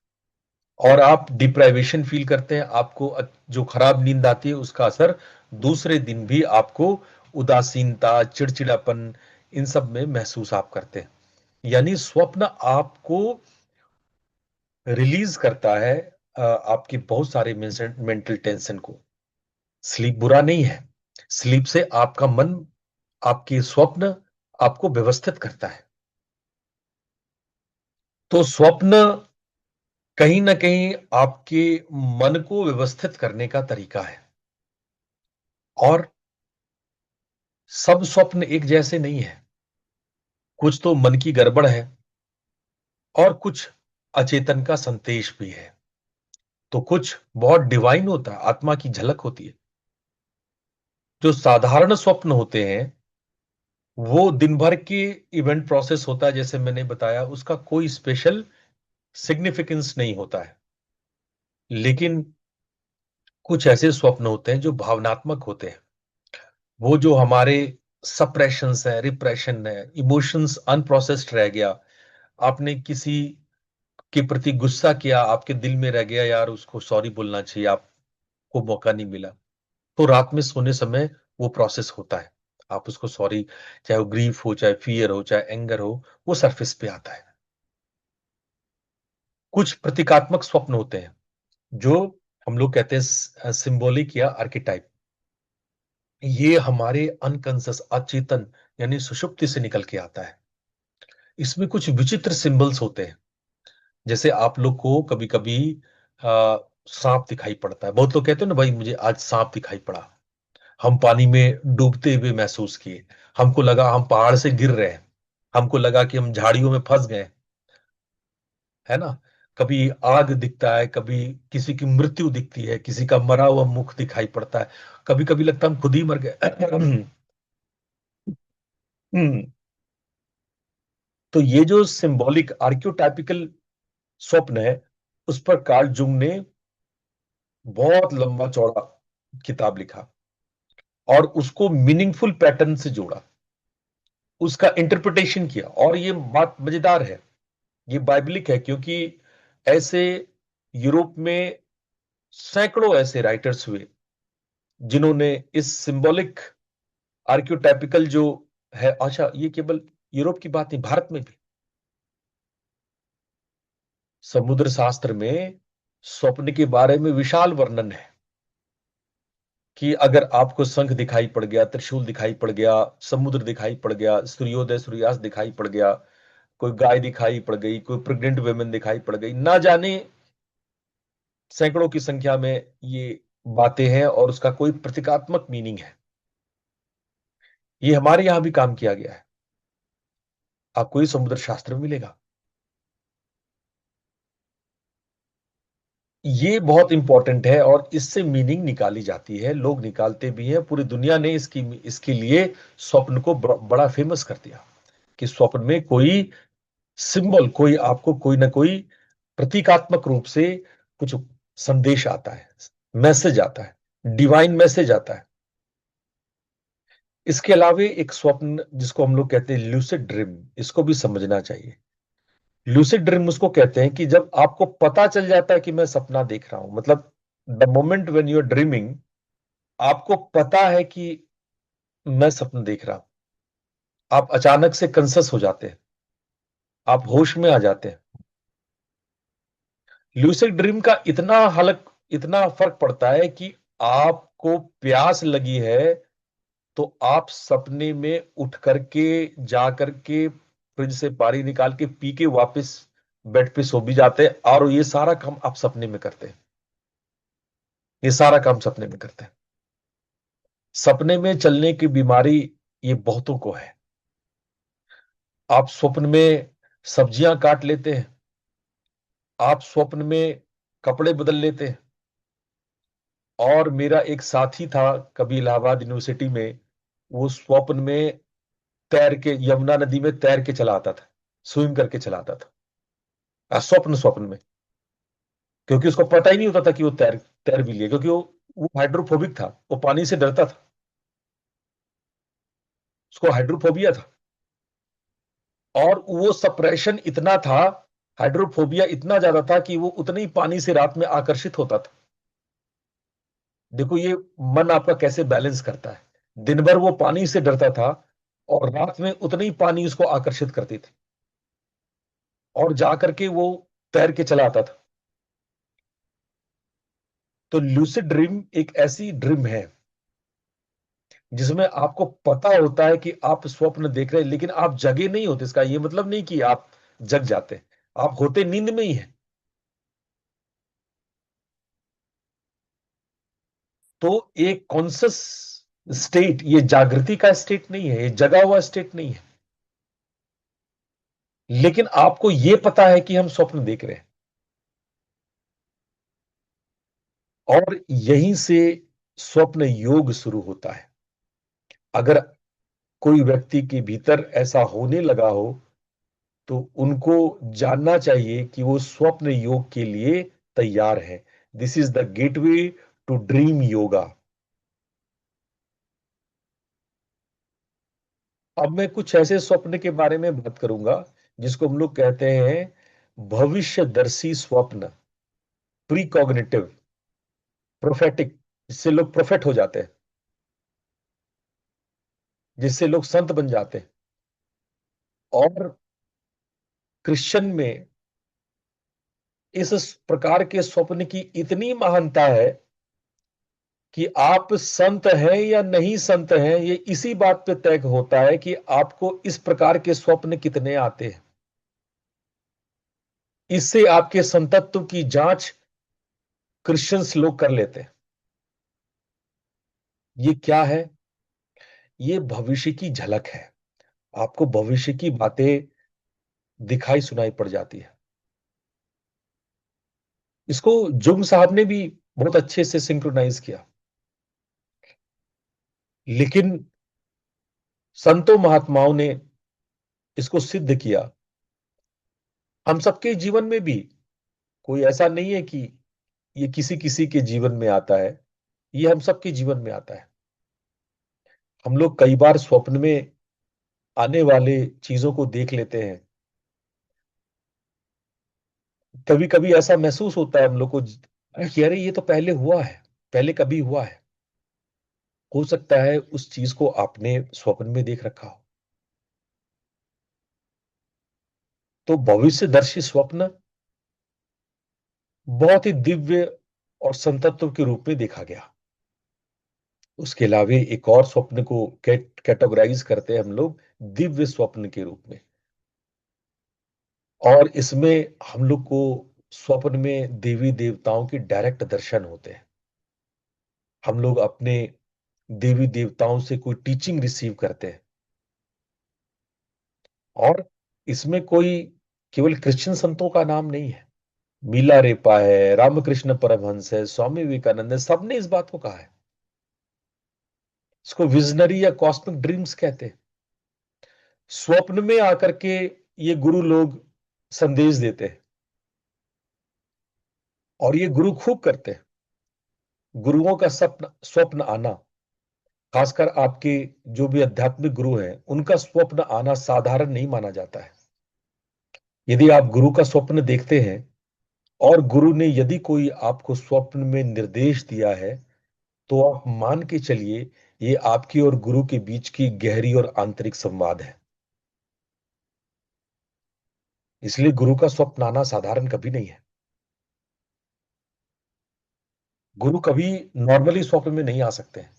और आप डिप्राइवेशन फील करते हैं। आपको जो खराब नींद आती है उसका असर दूसरे दिन भी आपको उदासीनता, चिड़चिड़ापन, इन सब में महसूस आप करते हैं। यानी स्वप्न आपको रिलीज करता है आपकी बहुत सारे मेंटल टेंशन को। स्लीप बुरा नहीं है, स्लीप से आपका मन, आपके स्वप्न आपको व्यवस्थित करता है। तो स्वप्न कहीं ना कहीं आपके मन को व्यवस्थित करने का तरीका है। और सब स्वप्न एक जैसे नहीं है, कुछ तो मन की गड़बड़ है, और कुछ अचेतन का संदेश भी है, तो कुछ बहुत डिवाइन होता है, आत्मा की झलक होती है। जो साधारण स्वप्न होते हैं वो दिन भर के इवेंट प्रोसेस होता है, जैसे मैंने बताया, उसका कोई स्पेशल सिग्निफिकेंस नहीं होता है। लेकिन कुछ ऐसे स्वप्न होते हैं जो भावनात्मक होते हैं, वो जो हमारे सप्रेशंस है, रिप्रेशन है, इमोशंस अनप्रोसेस्ड रह गया, आपने किसी के प्रति गुस्सा किया, आपके दिल में रह गया, यार उसको सॉरी बोलना चाहिए, आपको मौका नहीं मिला, तो रात में सोने समय वो प्रोसेस होता है, आप उसको सॉरी, चाहे वो ग्रीफ हो, चाहे फियर हो, चाहे एंगर हो, वो सरफेस पे आता है। कुछ प्रतीकात्मक स्वप्न होते हैं जो हम लोग कहते हैं सिंबॉलिक या आर्किटाइप। ये हमारे अनकॉन्शियस अचेतन यानी सुषुप्ति से निकल के आता है। इसमें कुछ विचित्र सिंबल्स होते हैं। जैसे आप लोग को कभी कभी सांप दिखाई पड़ता है। बहुत लोग कहते हैं ना, भाई मुझे आज सांप दिखाई पड़ा। हम पानी में डूबते हुए महसूस किए। हमको लगा हम पहाड़ से गिर रहे हैं। हमको लगा कि हम झाड़ियों में फंस गए। है ना। कभी आग दिखता है, कभी किसी की मृत्यु दिखती है, किसी का मरा हुआ मुख दिखाई पड़ता है। कभी कभी लगता है हम खुद ही मर गए। तो ये जो सिंबॉलिक आर्क्योटाइपिकल स्वप्न है, उस पर कार्ल जुंग ने बहुत लंबा चौड़ा किताब लिखा और उसको मीनिंगफुल पैटर्न से जोड़ा, उसका इंटरप्रिटेशन किया। और ये बात मजेदार है, ये बाइबलिक है, क्योंकि ऐसे यूरोप में सैकड़ों ऐसे राइटर्स हुए जिन्होंने इस सिंबॉलिक आर्क्योटाइपिकल जो है। अच्छा, ये केवल यूरोप की बात नहीं, भारत में भी समुद्र शास्त्र में स्वप्न के बारे में विशाल वर्णन है कि अगर आपको शंख दिखाई पड़ गया, त्रिशूल दिखाई पड़ गया, समुद्र दिखाई पड़ गया, सूर्योदय सूर्यास्त दिखाई पड़ गया, कोई गाय दिखाई पड़ गई, कोई प्रेग्नेंट वुमेन दिखाई पड़ गई, ना जाने सैकड़ों की संख्या में ये बातें हैं और उसका कोई प्रतीकात्मक मीनिंग है। ये हमारे यहां भी काम किया गया है, आपको ये समुद्र शास्त्र में मिलेगा। ये बहुत इंपॉर्टेंट है और इससे मीनिंग निकाली जाती है, लोग निकालते भी हैं। पूरी दुनिया ने इसकी इसके लिए स्वप्न को बड़ा फेमस कर दिया कि स्वप्न में कोई सिंबल, कोई आपको कोई ना कोई प्रतीकात्मक रूप से कुछ संदेश आता है, मैसेज आता है, डिवाइन मैसेज आता है। इसके अलावा एक स्वप्न जिसको हम लोग कहते हैं ल्यूसिड ड्रीम, इसको भी समझना चाहिए। लूसिड ड्रीम उसको कहते हैं कि जब आपको पता चल जाता है कि मैं सपना देख रहा हूं, मतलब the moment when you are dreaming, आपको पता है कि मैं सपना देख रहा हूं, आप अचानक से कंसस हो जाते हैं, आप होश में आ जाते हैं। लूसिड ड्रीम का इतना फर्क पड़ता है कि आपको प्यास लगी है तो आप सपने में उठ करके जा करके फ्रिज से पानी निकाल के पी के वापस बेड पे सो भी जाते हैं, और ये सारा काम आप सपने में करते हैं। ये सारा काम सपने में करते हैं। सपने में चलने की बीमारी ये बहुतों को है। आप स्वप्न में सब्जियां काट लेते हैं, आप स्वप्न में कपड़े बदल लेते हैं। और मेरा एक साथी था कभी इलाहाबाद यूनिवर्सिटी में, वो स्वप्न में तैर के यमुना नदी में तैर के चला आता था, स्विम करके चला आता था। स्वप्न स्वप्न में, क्योंकि उसको पता ही नहीं होता था कि वो तैर तैर भी लिए, क्योंकि वो हाइड्रोफोबिक था, वो पानी से डरता था, उसको हाइड्रोफोबिया था। और वो सप्रेशन इतना था, हाइड्रोफोबिया इतना ज्यादा था कि वो उतने ही पानी से रात में आकर्षित होता था। देखो ये मन आपका कैसे बैलेंस करता है। दिन भर वो पानी से डरता था और रात में उतनी ही पानी उसको आकर्षित करती थी, और जाकर के वो तैर के चला आता था। तो लूसिड ड्रीम एक ऐसी ड्रीम है जिसमें आपको पता होता है कि आप स्वप्न देख रहे हैं, लेकिन आप जगे नहीं होते। इसका ये मतलब नहीं कि आप जग जाते, आप होते नींद में ही है। तो एक कॉन्सियस स्टेट, ये जागृति का स्टेट नहीं है, ये जगा हुआ स्टेट नहीं है, लेकिन आपको ये पता है कि हम स्वप्न देख रहे हैं। और यहीं से स्वप्न योग शुरू होता है। अगर कोई व्यक्ति के भीतर ऐसा होने लगा हो तो उनको जानना चाहिए कि वो स्वप्न योग के लिए तैयार है। This is the gateway to dream yoga. अब मैं कुछ ऐसे स्वप्न के बारे में बात करूंगा जिसको हम लोग कहते हैं भविष्यदर्शी स्वप्न, प्री कॉग्निटिव, प्रोफेटिक, जिससे लोग प्रोफेट हो जाते हैं, जिससे लोग संत बन जाते हैं। और क्रिश्चियन में इस प्रकार के स्वप्न की इतनी महानता है कि आप संत हैं या नहीं संत हैं, ये इसी बात पे तय होता है कि आपको इस प्रकार के स्वप्न कितने आते हैं। इससे आपके संतत्व की जांच क्रिश्चियंस लोग कर लेते हैं। ये क्या है? ये भविष्य की झलक है। आपको भविष्य की बातें दिखाई सुनाई पड़ जाती है। इसको जुंग साहब ने भी बहुत अच्छे से सिंक्रोनाइज किया। लेकिन संतों महात्माओं ने इसको सिद्ध किया। हम सबके जीवन में भी कोई ऐसा नहीं है कि ये किसी किसी के जीवन में आता है, ये हम सबके जीवन में आता है। हम लोग कई बार स्वप्न में आने वाले चीजों को देख लेते हैं। कभी कभी ऐसा महसूस होता है हम लोग को कि अरे ये तो पहले हुआ है, पहले कभी हुआ है। हो सकता है उस चीज को आपने स्वप्न में देख रखा हो। तो भविष्यदर्शी स्वप्न बहुत ही दिव्य और संतत्व के रूप में देखा गया। उसके अलावा एक और स्वप्न को कैटेगराइज करते हैं हम लोग दिव्य स्वप्न के रूप में। और इसमें हम लोग को स्वप्न में देवी देवताओं के डायरेक्ट दर्शन होते हैं। हम लोग अपने देवी देवताओं से कोई टीचिंग रिसीव करते हैं। और इसमें कोई केवल क्रिश्चियन संतों का नाम नहीं है। मीला रेपा है, रामकृष्ण परमहंस है, स्वामी विवेकानंद है, सबने इस बात को कहा है। इसको विजनरी या कॉस्मिक ड्रीम्स कहते हैं। स्वप्न में आकर के ये गुरु लोग संदेश देते हैं। और ये गुरु खूब करते हैं। गुरुओं का स्वप्न स्वप्न आना, खासकर आपके जो भी आध्यात्मिक गुरु हैं, उनका स्वप्न आना साधारण नहीं माना जाता है। यदि आप गुरु का स्वप्न देखते हैं और गुरु ने यदि कोई आपको स्वप्न में निर्देश दिया है, तो आप मान के चलिए ये आपकी और गुरु के बीच की गहरी और आंतरिक संवाद है। इसलिए गुरु का स्वप्न आना साधारण कभी नहीं है। गुरु कभी नॉर्मली स्वप्न में नहीं आ सकते हैं,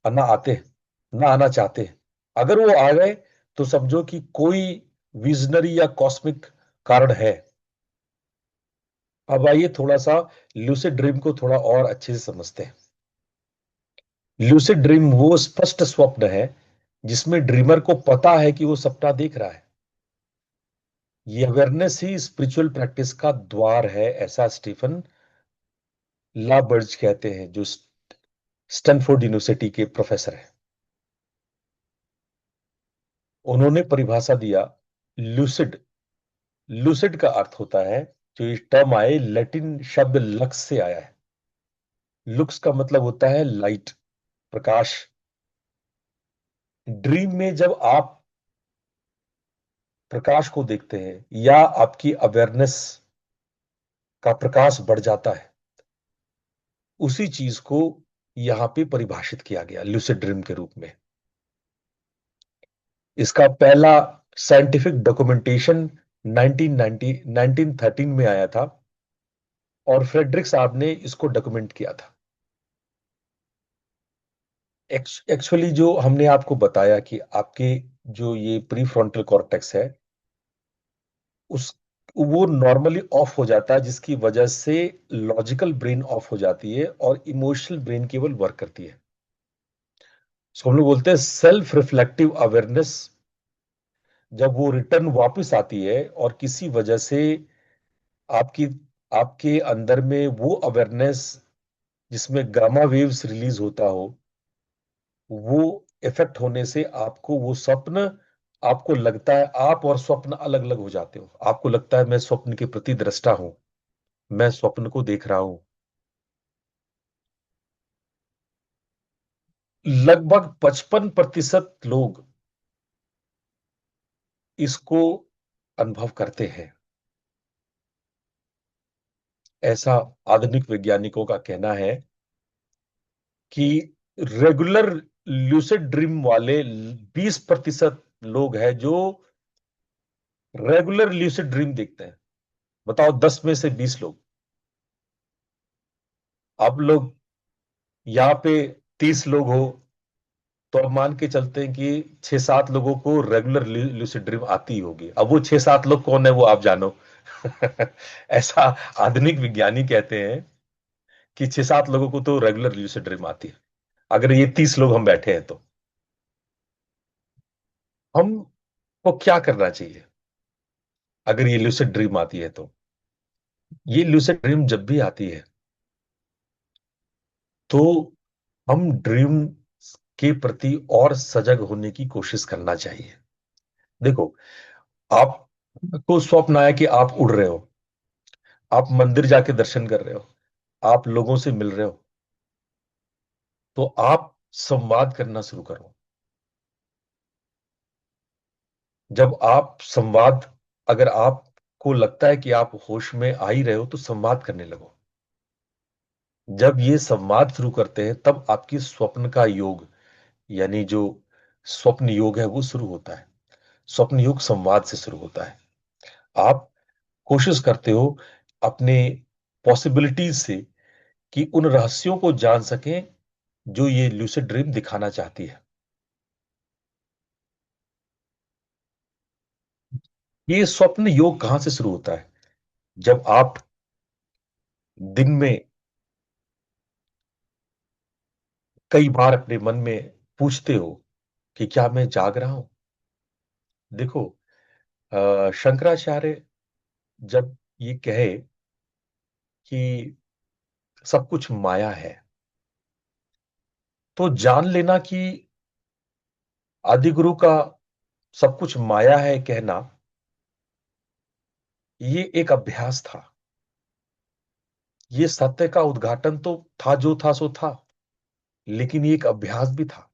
और ना आते हैं, ना आना चाहते हैं। अगर वो आ गए तो समझो कि कोई विजनरी या कॉस्मिक कारण है। अब आइए थोड़ा सा लूसिड ड्रीम को थोड़ा और अच्छे से समझते हैं। लूसिड ड्रीम वो स्पष्ट स्वप्न है जिसमें ड्रीमर को पता है कि वो सपना देख रहा है। ये अवेयरनेस ही स्पिरिचुअल प्रैक्टिस का द्वार है, ऐसा स्टीफन लाबर्ज कहते हैं, जो स्टैनफोर्ड यूनिवर्सिटी के प्रोफेसर हैं। उन्होंने परिभाषा दिया लूसिड। लूसिड का अर्थ होता है, जो ये टर्म आए लैटिन शब्द लक्स से आया है। लुक्स का मतलब होता है लाइट, प्रकाश। ड्रीम में जब आप प्रकाश को देखते हैं या आपकी अवेयरनेस का प्रकाश बढ़ जाता है, उसी चीज को यहां पे परिभाषित किया गया लूसिड ड्रीम के रूप में। इसका पहला साइंटिफिक डॉक्यूमेंटेशन 1990 1913 में आया था और फ्रेडरिक साहब ने इसको डॉक्यूमेंट किया था। एक्चुअली जो हमने आपको बताया कि आपके जो ये प्री फ्रंटल कॉर्टेक्स है, उस वो नॉर्मली ऑफ हो जाता है, जिसकी वजह से लॉजिकल ब्रेन ऑफ हो जाती है और इमोशनल ब्रेन केवल वर्क करती है। सो हम लोग बोलते हैं सेल्फ रिफ्लेक्टिव अवेयरनेस। जब वो रिटर्न वापस आती है और किसी वजह से आपकी आपके अंदर में वो अवेयरनेस जिसमें गामा वेव्स रिलीज होता हो, वो इफेक्ट होने से आपको वो स्वप्न, आपको लगता है आप और स्वप्न अलग अलग हो जाते हो। आपको लगता है मैं स्वप्न के प्रति दृष्टा हूं, मैं स्वप्न को देख रहा हूं। लगभग 55% लोग इसको अनुभव करते हैं, ऐसा आधुनिक वैज्ञानिकों का कहना है कि रेगुलर ल्यूसिड ड्रीम वाले 20% लोग हैं जो रेगुलर ल्यूसिड ड्रीम देखते हैं। बताओ, 10 में से 20 लोग। अब लोग यहाँ पे 30 लोग हो, तो अब मान के चलते हैं कि 6-7 लोगों को रेगुलर लूसिड ड्रीम आती ही होगी। अब वो 6-7 लोग कौन है वो आप जानो। ऐसा आधुनिक विज्ञानी कहते हैं कि 6-7 लोगों को तो रेगुलर लूसिड ड्रीम आती है, अगर ये 30 लोग हम बैठे हैं तो। हमको क्या करना चाहिए अगर ये लूसिड ड्रीम आती है तो? ये लूसिड ड्रीम जब भी आती है तो हम ड्रीम के प्रति और सजग होने की कोशिश करना चाहिए। देखो, आपको स्वप्न आया कि आप उड़ रहे हो, आप मंदिर जाके दर्शन कर रहे हो, आप लोगों से मिल रहे हो, तो आप संवाद करना शुरू करो। जब आप संवाद, अगर आपको लगता है कि आप होश में आ ही रहे हो तो संवाद करने लगो। जब ये संवाद शुरू करते हैं तब आपकी स्वप्न का योग, यानी जो स्वप्न योग है वो शुरू होता है। स्वप्न योग संवाद से शुरू होता है। आप कोशिश करते हो अपने पॉसिबिलिटीज से कि उन रहस्यों को जान सकें जो ये लूसिड ड्रीम दिखाना चाहती है। ये स्वप्न योग कहां से शुरू होता है? जब आप दिन में कई बार अपने मन में पूछते हो कि क्या मैं जाग रहा हूं। देखो, शंकराचार्य जब ये कहे कि सब कुछ माया है, तो जान लेना कि आदिगुरु का सब कुछ माया है कहना, ये एक अभ्यास था। ये सत्य का उद्घाटन तो था, जो था सो था, लेकिन ये एक अभ्यास भी था।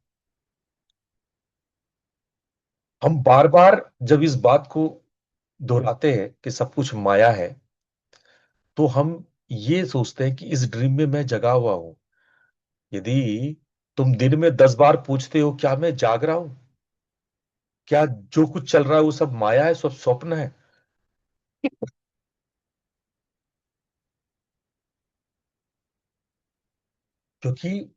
हम बार बार जब इस बात को दोहराते हैं कि सब कुछ माया है, तो हम ये सोचते हैं कि इस ड्रीम में मैं जगा हुआ हूं। यदि तुम दिन में 10 बार पूछते हो क्या मैं जाग रहा हूं, क्या जो कुछ चल रहा है वो सब माया है, सब स्वप्न है, क्योंकि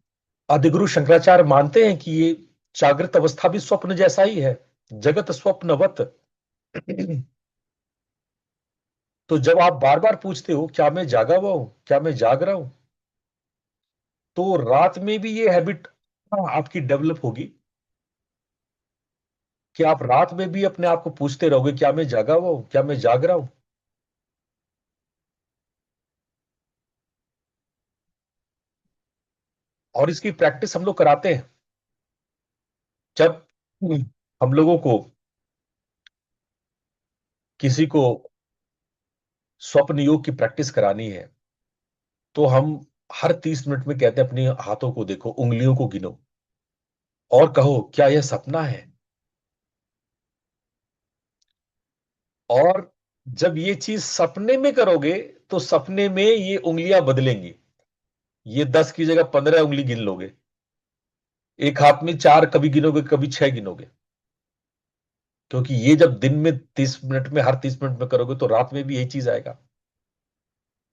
आदिगुरु शंकराचार्य मानते हैं कि ये जागृत अवस्था भी स्वप्न जैसा ही है, जगत स्वप्नवत। तो जब आप बार बार पूछते हो क्या मैं जागा हुआ हूं, क्या मैं जाग रहा हूं, तो रात में भी ये हैबिट आपकी डेवलप होगी कि आप रात में भी अपने आप को पूछते रहोगे क्या मैं जागा हुआ हूं, क्या मैं जाग रहा हूं। और इसकी प्रैक्टिस हम लोग कराते हैं। जब हम लोगों को किसी को स्वप्न योग की प्रैक्टिस करानी है, तो हम हर 30 मिनट में कहते हैं अपने हाथों को देखो, उंगलियों को गिनो और कहो क्या यह सपना है। और जब ये चीज सपने में करोगे तो सपने में ये उंगलियां बदलेंगी। ये 10 की जगह 15 उंगली गिन लोगे। एक हाथ में 4 कभी गिनोगे, कभी 6 गिनोगे। क्योंकि ये जब दिन में 30 मिनट में, हर 30 मिनट में करोगे तो रात में भी यही चीज आएगा।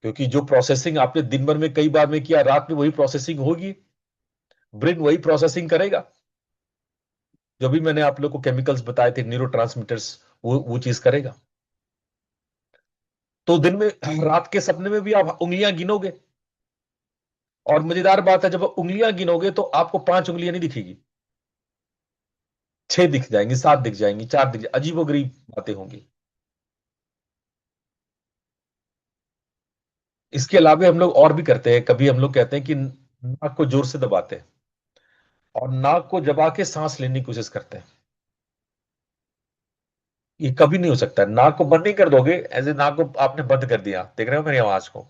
क्योंकि जो प्रोसेसिंग आपने दिन भर में कई बार में किया, रात में वही प्रोसेसिंग होगी। ब्रेन वही प्रोसेसिंग करेगा। जो भी मैंने आप लोग को केमिकल्स बताए थे, न्यूरो, वो चीज करेगा। तो दिन में, रात के सपने में भी आप उंगलियां गिनोगे। और मजेदार बात है, जब आप उंगलियां गिनोगे तो आपको 5 उंगलियां नहीं दिखेगी, 6 दिख जाएंगी, 7 दिख जाएंगी, 4 दिख जाएंगी, अजीबोगरीब बातें होंगी। इसके अलावा हम लोग और भी करते हैं। कभी हम लोग कहते हैं कि नाक को जोर से दबाते हैं और नाक को दबा के सांस लेने की कोशिश करते हैं। ये कभी नहीं हो सकता। नाक को बंद नहीं कर दोगे, ऐसे नाक को आपने बंद कर दिया, देख रहे हो मेरी आवाज को,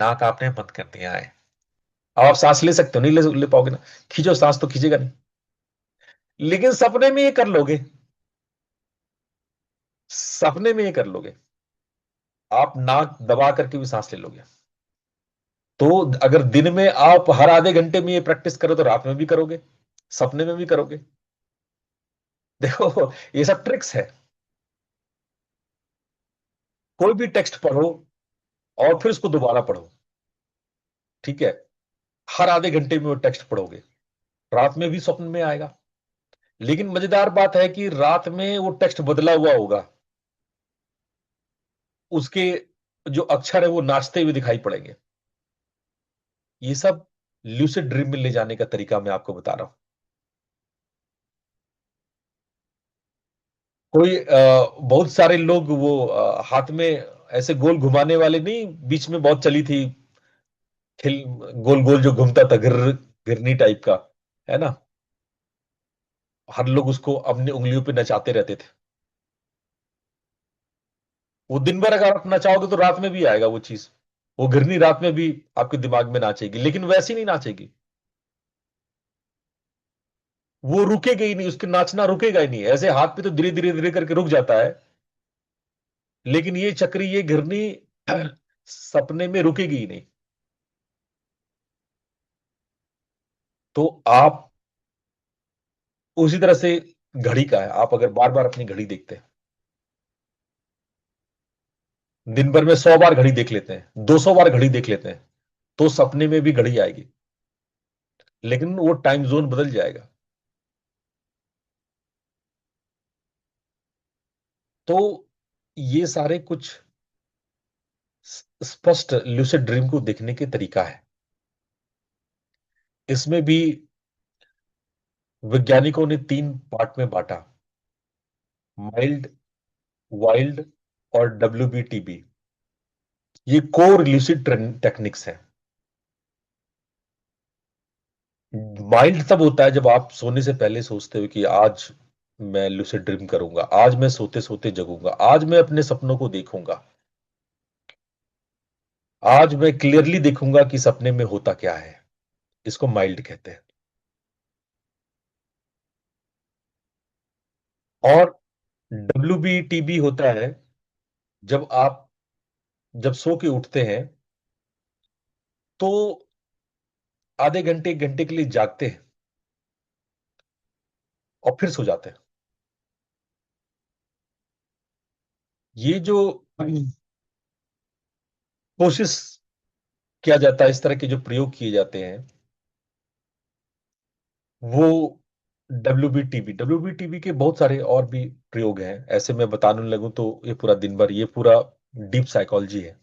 नाक आपने बंद कर दिया है। अब आप सांस ले सकते हो? नहीं ले पाओगे ना। खींचो सांस तो खींचेगा नहीं। लेकिन सपने में ये कर लोगे, सपने में ये कर लोगे, आप नाक दबा करके भी सांस ले लोगे। तो अगर दिन में आप हर आधे घंटे में ये प्रैक्टिस करो तो रात में भी करोगे, सपने में भी करोगे। देखो, ये सब ट्रिक्स है। कोई भी टेक्स्ट पढ़ो, और फिर उसको दोबारा पढ़ो। ठीक है। हर आधे घंटे में वो टेक्स्ट पढ़ोगे, रात में भी स्वप्न में आएगा। लेकिन मजेदार बात है कि रात में वो टेक्स्ट बदला हुआ होगा, उसके जो अक्षर है वो नाचते हुए दिखाई पड़ेंगे। ये सब ल्यूसिड ड्रीम में ले जाने का तरीका मैं आपको बता रहा हूं। कोई बहुत सारे लोग वो हाथ में ऐसे गोल घुमाने वाले, नहीं बीच में बहुत चली थी खिल, गोल गोल जो घूमता था, घिरनी टाइप का, है ना। हर लोग उसको अपनी उंगलियों पे नचाते रहते थे। वो दिन भर अगर आप नचाओगे तो रात में भी आएगा वो चीज। वो घिरनी रात में भी आपके दिमाग में नाचेगी, लेकिन वैसी नहीं नाचेगी। वो रुकेगा ही नहीं, उसके नाचना रुकेगा ही नहीं। ऐसे हाथ पे तो धीरे धीरे धीरे करके रुक जाता है, लेकिन ये चक्री, ये घिरनी सपने में रुकेगी ही नहीं। तो आप उसी तरह से घड़ी का है, आप अगर बार बार अपनी घड़ी देखते हैं, दिन भर में 100 बार घड़ी देख लेते हैं, 200 बार घड़ी देख लेते हैं, तो सपने में भी घड़ी आएगी, लेकिन वो टाइम जोन बदल जाएगा। तो ये सारे कुछ स्पष्ट लूसिड ड्रीम को देखने के तरीका है। इसमें भी वैज्ञानिकों ने 3 पार्ट में बांटा: माइल्ड, वाइल्ड और WBTB। ये कोर लूसिड टेक्निक्स है। माइल्ड तब होता है जब आप सोने से पहले सोचते हो कि आज मैं लूसिड ड्रीम करूंगा, आज मैं सोते सोते जगूंगा, आज मैं अपने सपनों को देखूंगा, आज मैं क्लियरली देखूंगा कि सपने में होता क्या है। इसको माइल्ड कहते हैं। और WBTB होता है जब आप, जब सो के उठते हैं तो आधे घंटे 1 घंटे के लिए जागते हैं और फिर सो जाते हैं। ये जो कोशिश किया जाता है, इस तरह के जो प्रयोग किए जाते हैं, वो WBTB के बहुत सारे और भी प्रयोग हैं। ऐसे मैं बताने लगूं तो ये पूरा दिन भर, ये पूरा डीप साइकोलॉजी है।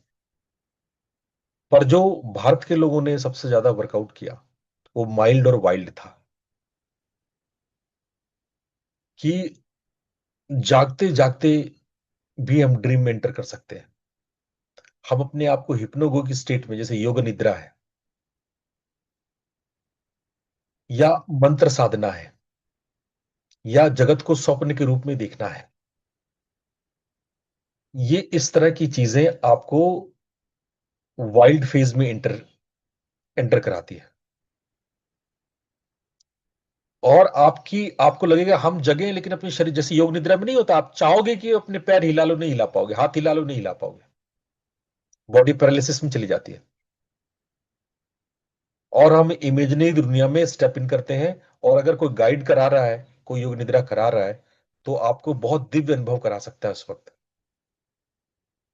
पर जो भारत के लोगों ने सबसे ज्यादा वर्कआउट किया वो माइल्ड और वाइल्ड था। कि जागते जागते भी हम ड्रीम में एंटर कर सकते हैं। हम अपने आप को हिप्नोगोगिक स्टेट में, जैसे योग निद्रा है या मंत्र साधना है या जगत को स्वप्न के रूप में देखना है, ये इस तरह की चीजें आपको वाइल्ड फेज में एंटर एंटर कराती है। और आपको लगेगा हम जगे हैं, लेकिन अपने शरीर, जैसे योग निद्रा में नहीं होता, आप चाहोगे कि अपने पैर हिला लो, नहीं हिला पाओगे, हाथ हिला लो, नहीं हिला पाओगे, बॉडी पैरालिसिस में चली जाती है। और हम इमेजिनरी दुनिया में स्टेप इन करते हैं। और अगर कोई गाइड करा रहा है, कोई योग निद्रा करा रहा है, तो आपको बहुत दिव्य अनुभव करा सकता है उस वक्त।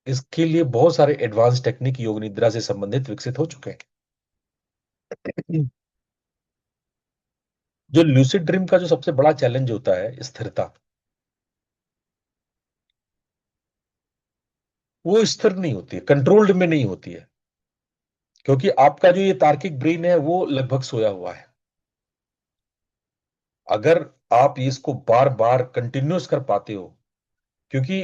इसके लिए बहुत सारे एडवांस टेक्निक योग निद्रा से संबंधित विकसित हो चुके हैं। जो लूसिड ड्रीम का जो सबसे बड़ा चैलेंज होता है, स्थिरता, वो स्थिर नहीं होती है, कंट्रोल्ड में नहीं होती है। क्योंकि आपका जो ये तार्किक ब्रेन है वो लगभग सोया हुआ है। अगर आप इसको बार बार कंटिन्यूस कर पाते हो, क्योंकि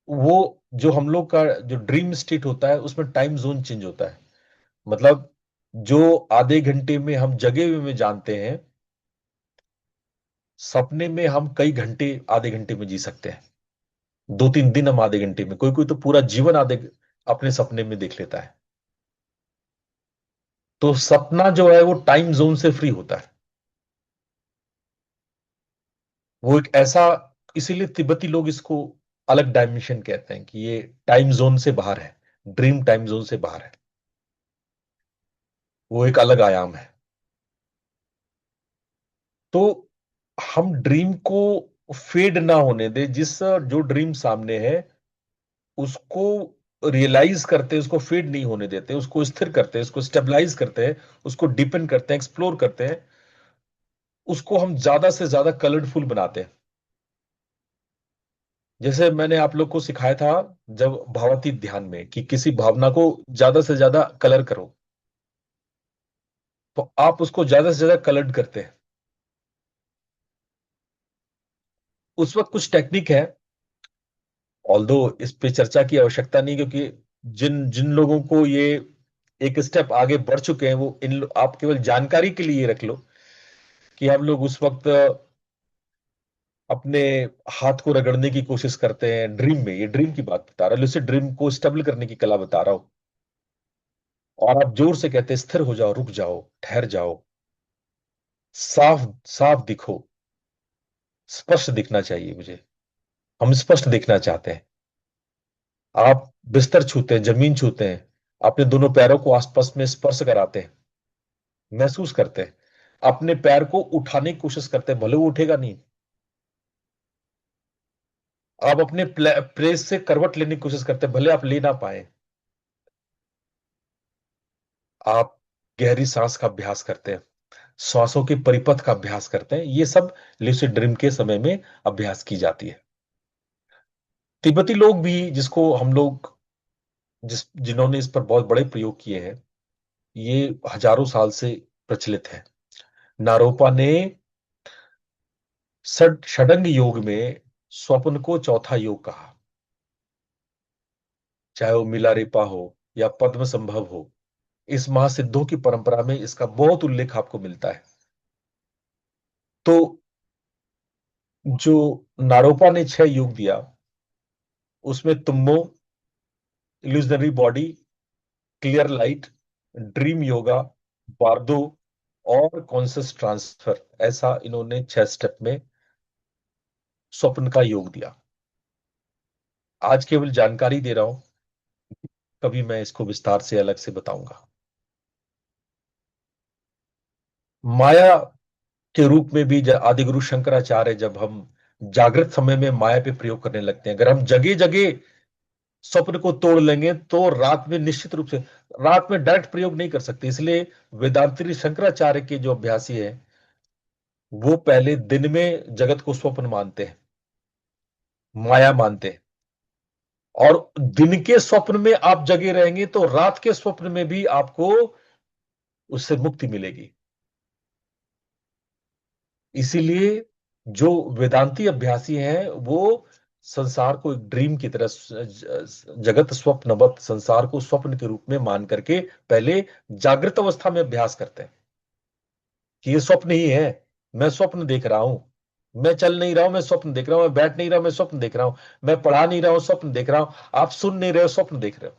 वो जो हम लोग का जो ड्रीम स्टेट होता है उसमें टाइम जोन चेंज होता है। मतलब जो आधे घंटे में हम जगे हुए में जानते हैं, सपने में हम कई घंटे आधे घंटे में जी सकते हैं। 2-3 दिन हम आधे घंटे में, कोई कोई तो पूरा जीवन आधे अपने सपने में देख लेता है। तो सपना जो है वो टाइम जोन से फ्री होता है। वो एक ऐसा, इसीलिए तिब्बती लोग इसको अलग डायमेंशन कहते हैं कि ये टाइम जोन से बाहर है, ड्रीम टाइम जोन से बाहर है। वो एक अलग आयाम है। तो हम ड्रीम को फेड ना होने दे, जिस जो ड्रीम सामने है उसको रियलाइज करते हैं, उसको फेड नहीं होने देते, उसको स्थिर करते हैं, उसको स्टेबलाइज करते हैं, उसको डिपेंड करते हैं, एक्सप्लोर करते हैं, उसको हम ज्यादा से ज्यादा कलरफुल बनाते हैं। जैसे मैंने आप लोग को सिखाया था जब भावातीत ध्यान में, कि किसी भावना को ज्यादा से ज्यादा कलर करो, तो आप उसको ज्यादा से ज्यादा कलर्ड करते हैं। उस वक्त कुछ टेक्निक है, ऑल्दो इस पे चर्चा की आवश्यकता नहीं, क्योंकि जिन जिन लोगों को ये एक स्टेप आगे बढ़ चुके हैं, वो आप केवल जानकारी के लिए ये रख लो कि हम लोग उस वक्त अपने हाथ को रगड़ने की कोशिश करते हैं ड्रीम में। ये ड्रीम की बात बता रहा हूं, लूसिड ड्रीम को स्टेबल करने की कला बता रहा हूं। और आप जोर से कहते हैं स्थिर हो जाओ, रुक जाओ, ठहर जाओ, साफ साफ दिखो, स्पष्ट दिखना चाहिए मुझे, हम स्पष्ट दिखना चाहते हैं। आप बिस्तर छूते हैं, जमीन छूते हैं, अपने दोनों पैरों को आसपास में स्पर्श कराते हैं, महसूस करते हैं, अपने पैर को उठाने की कोशिश करते हैं, भले वो उठेगा नहीं। आप अपने प्रेस से करवट लेने की कोशिश करते हैं, भले आप ले ना पाए। आप गहरी सांस का अभ्यास करते हैं, श्वासों के परिपथ का अभ्यास करते हैं। ये सब लूसिड ड्रीम के समय में अभ्यास की जाती है। तिब्बती लोग भी, जिसको हम लोग जिन्होंने इस पर बहुत बड़े प्रयोग किए हैं, ये हजारों साल से प्रचलित है। नारोपा ने षडंग योग में स्वप्न को चौथा योग कहा। चाहे वो मिलारेपा हो या पद्म संभव हो, इस महासिद्धों की परंपरा में इसका बहुत उल्लेख आपको मिलता है। तो जो नारोपा ने 6 योग दिया, उसमें तुम्बो, illusionary body, clear light, dream yoga, बारदो और कॉन्शियस ट्रांसफर, ऐसा इन्होंने 6 स्टेप में स्वप्न का योग दिया। आज केवल जानकारी दे रहा हूं, कभी मैं इसको विस्तार से अलग से बताऊंगा। माया के रूप में भी आदिगुरु शंकराचार्य, जब हम जागृत समय में माया पे प्रयोग करने लगते हैं, अगर हम जगह जगह स्वप्न को तोड़ लेंगे तो रात में निश्चित रूप से, रात में डायरेक्ट प्रयोग नहीं कर सकते। इसलिए वेदांती शंकराचार्य के जो अभ्यासी है, वो पहले दिन में जगत को स्वप्न मानते हैं, माया मानते हैं, और दिन के स्वप्न में आप जगे रहेंगे तो रात के स्वप्न में भी आपको उससे मुक्ति मिलेगी। इसीलिए जो वेदांती अभ्यासी हैं, वो संसार को एक ड्रीम की तरह, जगत स्वप्नवत, संसार को स्वप्न के रूप में मान करके पहले जागृत अवस्था में अभ्यास करते हैं कि ये स्वप्न ही है, मैं स्वप्न देख रहा हूं, मैं चल नहीं रहा हूं, मैं स्वप्न देख रहा हूं, मैं बैठ नहीं रहा हूं, मैं स्वप्न देख रहा हूं, मैं पढ़ा नहीं रहा हूं, स्वप्न देख रहा हूं, आप सुन नहीं रहे हो, स्वप्न देख रहे हो।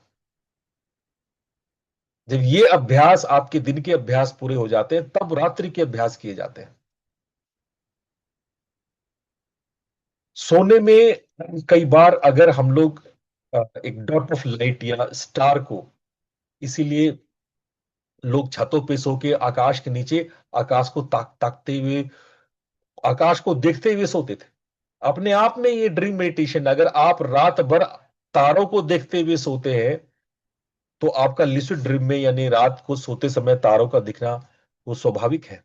जब ये अभ्यास, आपके दिन के अभ्यास पूरे हो जाते हैं, तब रात्रि के अभ्यास किए जाते हैं। सोने में कई बार अगर हम लोग एक डॉट ऑफ लाइट या स्टार को, इसीलिए लोग छतों पे सो के आकाश के नीचे आकाश को ताकते हुए, आकाश को देखते हुए सोते थे। अपने आप में ये ड्रीम मेडिटेशन, अगर आप रात भर तारों को देखते हुए सोते हैं, तो आपका लिसिड ड्रीम में, यानी रात को सोते समय तारों का दिखना, वो स्वाभाविक है।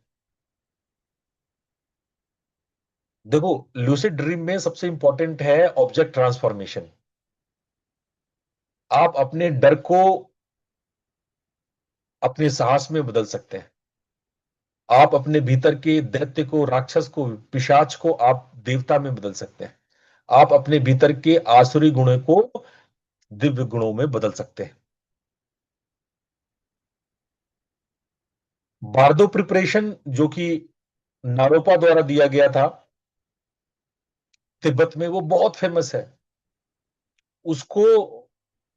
देखो, लूसिड ड्रीम में सबसे इंपॉर्टेंट है ऑब्जेक्ट ट्रांसफॉर्मेशन। आप अपने डर को अपने साहस में बदल सकते हैं। आप अपने भीतर के दैत्य को, राक्षस को, पिशाच को आप देवता में बदल सकते हैं। आप अपने भीतर के आसुरी गुणों को दिव्य गुणों में बदल सकते हैं। बारदो प्रिपरेशन, जो कि नारोपा द्वारा दिया गया था तिब्बत में, वो बहुत फेमस है। उसको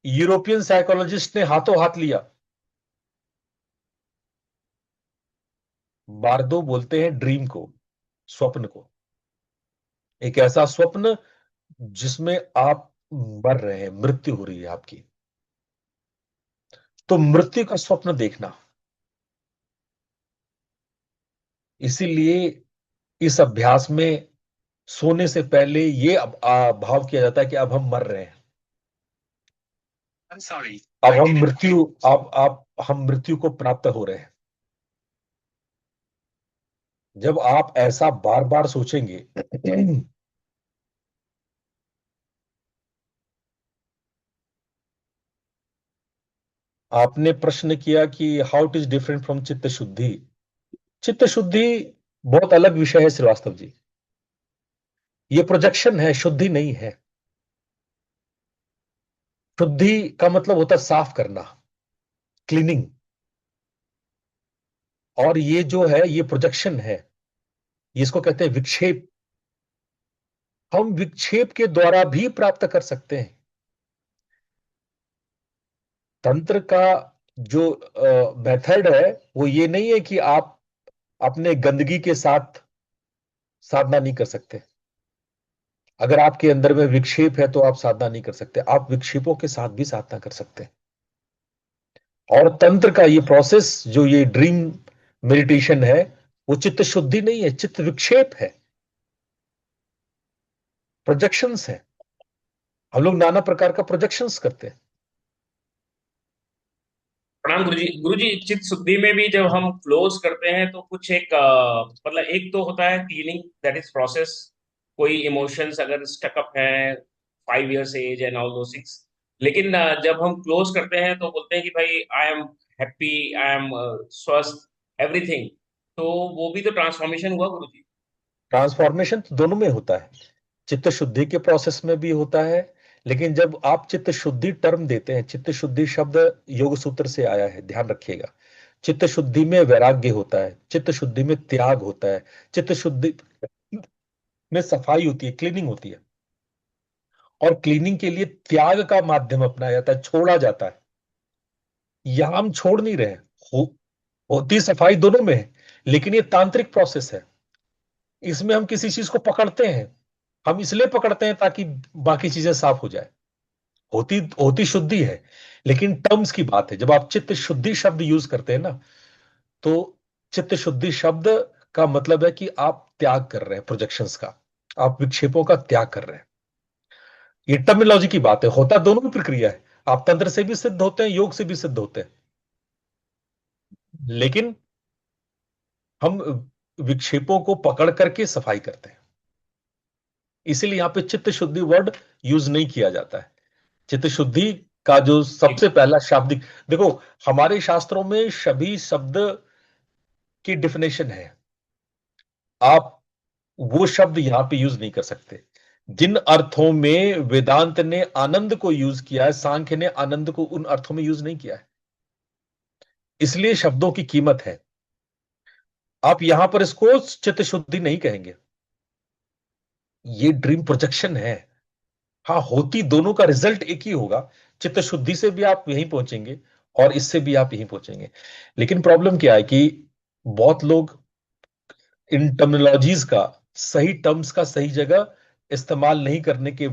यूरोपियन साइकोलॉजिस्ट ने हाथों हाथ लिया। बारदो बोलते हैं ड्रीम को, स्वप्न को, एक ऐसा स्वप्न जिसमें आप मर रहे हैं, मृत्यु हो रही है आपकी। तो मृत्यु का स्वप्न देखना, इसीलिए इस अभ्यास में सोने से पहले ये भाव किया जाता है कि अब हम मर रहे हैं। अब हम मृत्यु अब हम मृत्यु को प्राप्त हो रहे हैं। जब आप ऐसा बार बार सोचेंगे आपने प्रश्न किया कि how it is different from चित्त शुद्धि। चित्त शुद्धि बहुत अलग विषय है श्रीवास्तव जी। ये प्रोजेक्शन है, शुद्धि नहीं है। शुद्धि का मतलब होता है साफ करना, क्लीनिंग। और ये जो है ये प्रोजेक्शन है, ये इसको कहते हैं विक्षेप। हम विक्षेप के द्वारा भी प्राप्त कर सकते हैं। तंत्र का जो मेथड है वो ये नहीं है कि आप अपने गंदगी के साथ साधना नहीं कर सकते। अगर आपके अंदर में विक्षेप है तो आप साधना नहीं कर सकते, आप विक्षेपों के साथ भी साधना कर सकते हैं। और तंत्र का ये प्रोसेस जो ये ड्रीम मेडिटेशन है, वो चित्त शुद्धि नहीं है, चित्त विक्षेप है, प्रोजेक्शंस है। हम लोग नाना प्रकार का प्रोजेक्शंस करते हैं। प्रणाम गुरुजी। गुरुजी, चित्त शुद्धि में भी जब हम क्लोज करते हैं तो कुछ एक मतलब एक तो होता है क्लीनिंग, दैट इज प्रोसेस। कोई इमोशंस अगर स्टकअप है 5 years एज एंड ऑल दो 6, लेकिन जब हम क्लोज करते हैं तो बोलते हैं कि भाई I am happy, I am स्वस्थ, एवरीथिंग। तो वो भी तो ट्रांसफॉर्मेशन हुआ गुरुजी। ट्रांसफॉर्मेशन तो दोनों में होता है, चित्त शुद्धि के प्रोसेस में भी होता है। लेकिन जब आप चित्त शुद्धि टर्म देते हैं, चित्त शुद्धि शब्द योग सूत्र से आया है, ध्यान रखिएगा। चित्त शुद्धि में वैराग्य होता है, चित्त शुद्धि में त्याग होता है, चित्त शुद्धि में सफाई होती है, क्लीनिंग होती है। और क्लीनिंग के लिए त्याग का माध्यम अपनाया जाता है, छोड़ा जाता है। यहां हम छोड़ नहीं रहे हैं। होती सफाई दोनों में है, लेकिन ये तांत्रिक प्रोसेस है। इसमें हम किसी चीज को पकड़ते हैं, हम इसलिए पकड़ते हैं ताकि बाकी चीजें साफ हो जाए। होती होती शुद्धि है, लेकिन टर्म्स की बात है। जब आप चित्त शुद्धि शब्द यूज करते हैं ना, तो चित्त शुद्धि शब्द का मतलब है कि आप त्याग कर रहे हैं प्रोजेक्शंस का, आप विक्षेपों का त्याग कर रहे हैं। ये टर्मिनोलॉजी की बात है, होता दोनों में प्रक्रिया है। आप तंत्र से भी सिद्ध होते हैं, योग से भी सिद्ध होते हैं। लेकिन हम विक्षेपों को पकड़ करके सफाई करते हैं। इसीलिए यहां पे चित्त शुद्धि वर्ड यूज नहीं किया जाता है। चित्त शुद्धि का जो सबसे पहला शाब्दिक, देखो, हमारे शास्त्रों में सभी शब्द की डिफिनेशन है। आप वो शब्द यहां पे यूज नहीं कर सकते। जिन अर्थों में वेदांत ने आनंद को यूज किया है, सांख्य ने आनंद को उन अर्थों में यूज नहीं किया है। इसलिए शब्दों की कीमत है। आप यहां पर इसको चित्त शुद्धि नहीं कहेंगे, ये ड्रीम प्रोजेक्शन है। हाँ, होती दोनों का रिजल्ट एक ही होगा। चित्त शुद्धि से भी आप यहीं पहुंचेंगे और इससे भी आप यहीं पहुंचेंगे। लेकिन प्रॉब्लम क्या है कि बहुत लोग इन टर्मिनोलॉजीज का, सही टर्म्स का सही जगह इस्तेमाल नहीं करने के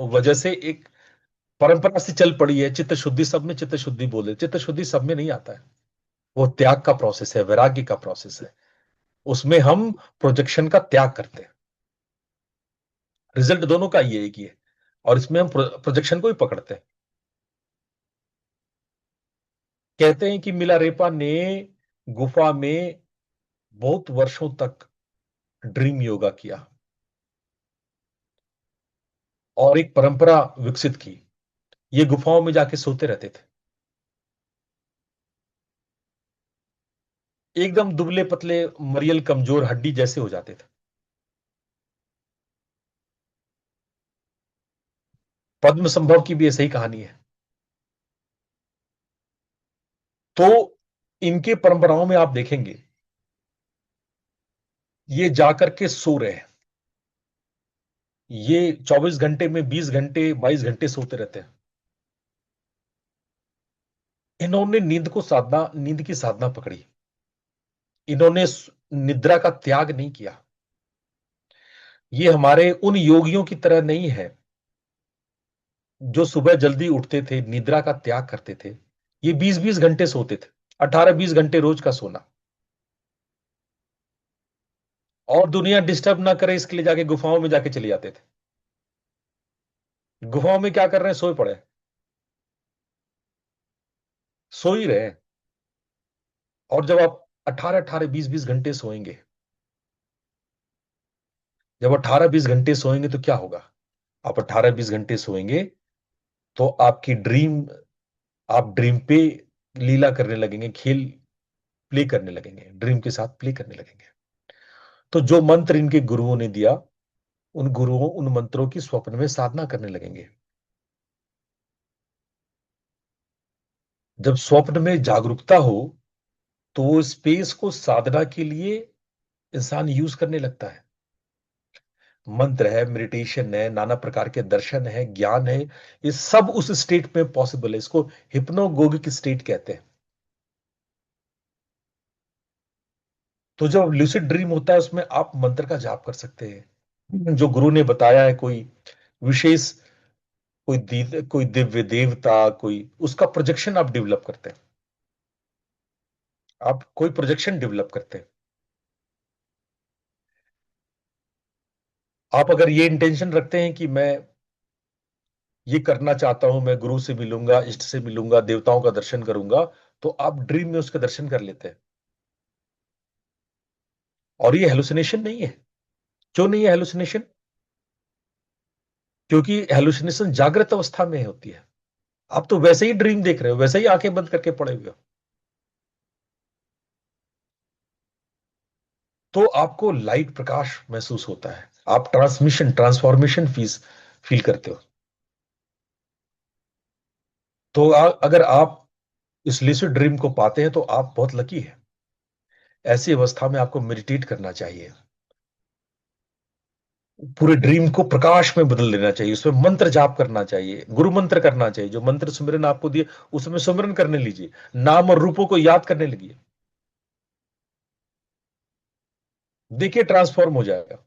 वजह से एक परंपरा से चल पड़ी है। चित्त शुद्धि सब में चित्त शुद्धि बोले, चित्त शुद्धि सब में नहीं आता है। वो त्याग का प्रोसेस है, वैराग्य का प्रोसेस है। उसमें हम प्रोजेक्शन का त्याग करते हैं। रिजल्ट दोनों का ये एक ही है, और इसमें हम प्रोजेक्शन को ही पकड़ते हैं। कहते हैं कि मिलारेपा ने गुफा में बहुत वर्षों तक ड्रीम योगा किया और एक परंपरा विकसित की। ये गुफाओं में जाके सोते रहते थे, एकदम दुबले पतले, मरियल, कमजोर, हड्डी जैसे हो जाते थे। पद्म संभव की भी ऐसी ही कहानी है। तो इनके परंपराओं में आप देखेंगे, ये जाकर के सो रहे हैं। ये 24 घंटे में 20 घंटे 22 घंटे सोते रहते हैं। इन्होंने नींद की साधना पकड़ी। इन्होंने निद्रा का त्याग नहीं किया। ये हमारे उन योगियों की तरह नहीं है जो सुबह जल्दी उठते थे, निद्रा का त्याग करते थे। ये 20-20 घंटे सोते थे, 18-20 घंटे रोज का सोना। और दुनिया डिस्टर्ब ना करे इसके लिए जाके गुफाओं में जाके चले जाते थे। गुफाओं में क्या कर रहे हैं? सोए पड़े हैं। सो ही रहे हैं। और जब आप 18-18 20-20 घंटे सोएंगे, जब 18-20 घंटे सोएंगे तो क्या होगा? आप 18-20 घंटे सोएंगे तो आपकी ड्रीम, आप ड्रीम पे लीला करने लगेंगे, खेल प्ले करने लगेंगे, ड्रीम के साथ प्ले करने लगेंगे। तो जो मंत्र इनके गुरुओं ने दिया, उन गुरुओं उन मंत्रों की स्वप्न में साधना करने लगेंगे। जब स्वप्न में जागरूकता हो तो वो स्पेस को साधना के लिए इंसान यूज करने लगता है। मंत्र है, मेडिटेशन है, नाना प्रकार के दर्शन है, ज्ञान है, ये सब उस स्टेट में पॉसिबल है। इसको हिप्नोगोगिक स्टेट कहते हैं। तो जब लूसिड ड्रीम होता है उसमें आप मंत्र का जाप कर सकते हैं, जो गुरु ने बताया है। कोई विशेष, कोई दिव्य देवता, कोई उसका प्रोजेक्शन आप डेवलप करते हैं। आप कोई प्रोजेक्शन डेवलप करते हैं। आप अगर ये इंटेंशन रखते हैं कि मैं ये करना चाहता हूं, मैं गुरु से मिलूंगा, इष्ट से मिलूंगा, देवताओं का दर्शन करूंगा, तो आप ड्रीम में उसके दर्शन कर लेते हैं। और ये हेलुसिनेशन नहीं है। क्यों नहीं है हेलुसिनेशन? क्योंकि हेलुसिनेशन जागृत अवस्था में होती है। आप तो वैसे ही ड्रीम देख रहे हो, वैसे ही आंखें बंद करके पड़े हुए हो। तो आपको लाइट, प्रकाश महसूस होता है। आप ट्रांसमिशन, ट्रांसफॉर्मेशन फील करते हो। तो अगर आप इस लिसिड ड्रीम को पाते हैं तो आप बहुत लकी है। ऐसी अवस्था में आपको मेडिटेट करना चाहिए। पूरे ड्रीम को प्रकाश में बदल देना चाहिए। उसमें मंत्र जाप करना चाहिए, गुरु मंत्र करना चाहिए। जो मंत्र सुमिरन आपको दिए उसमें सुमिरन करने लीजिए, नाम और रूपों को याद करने लगिए। देखिए ट्रांसफॉर्म हो जाएगा।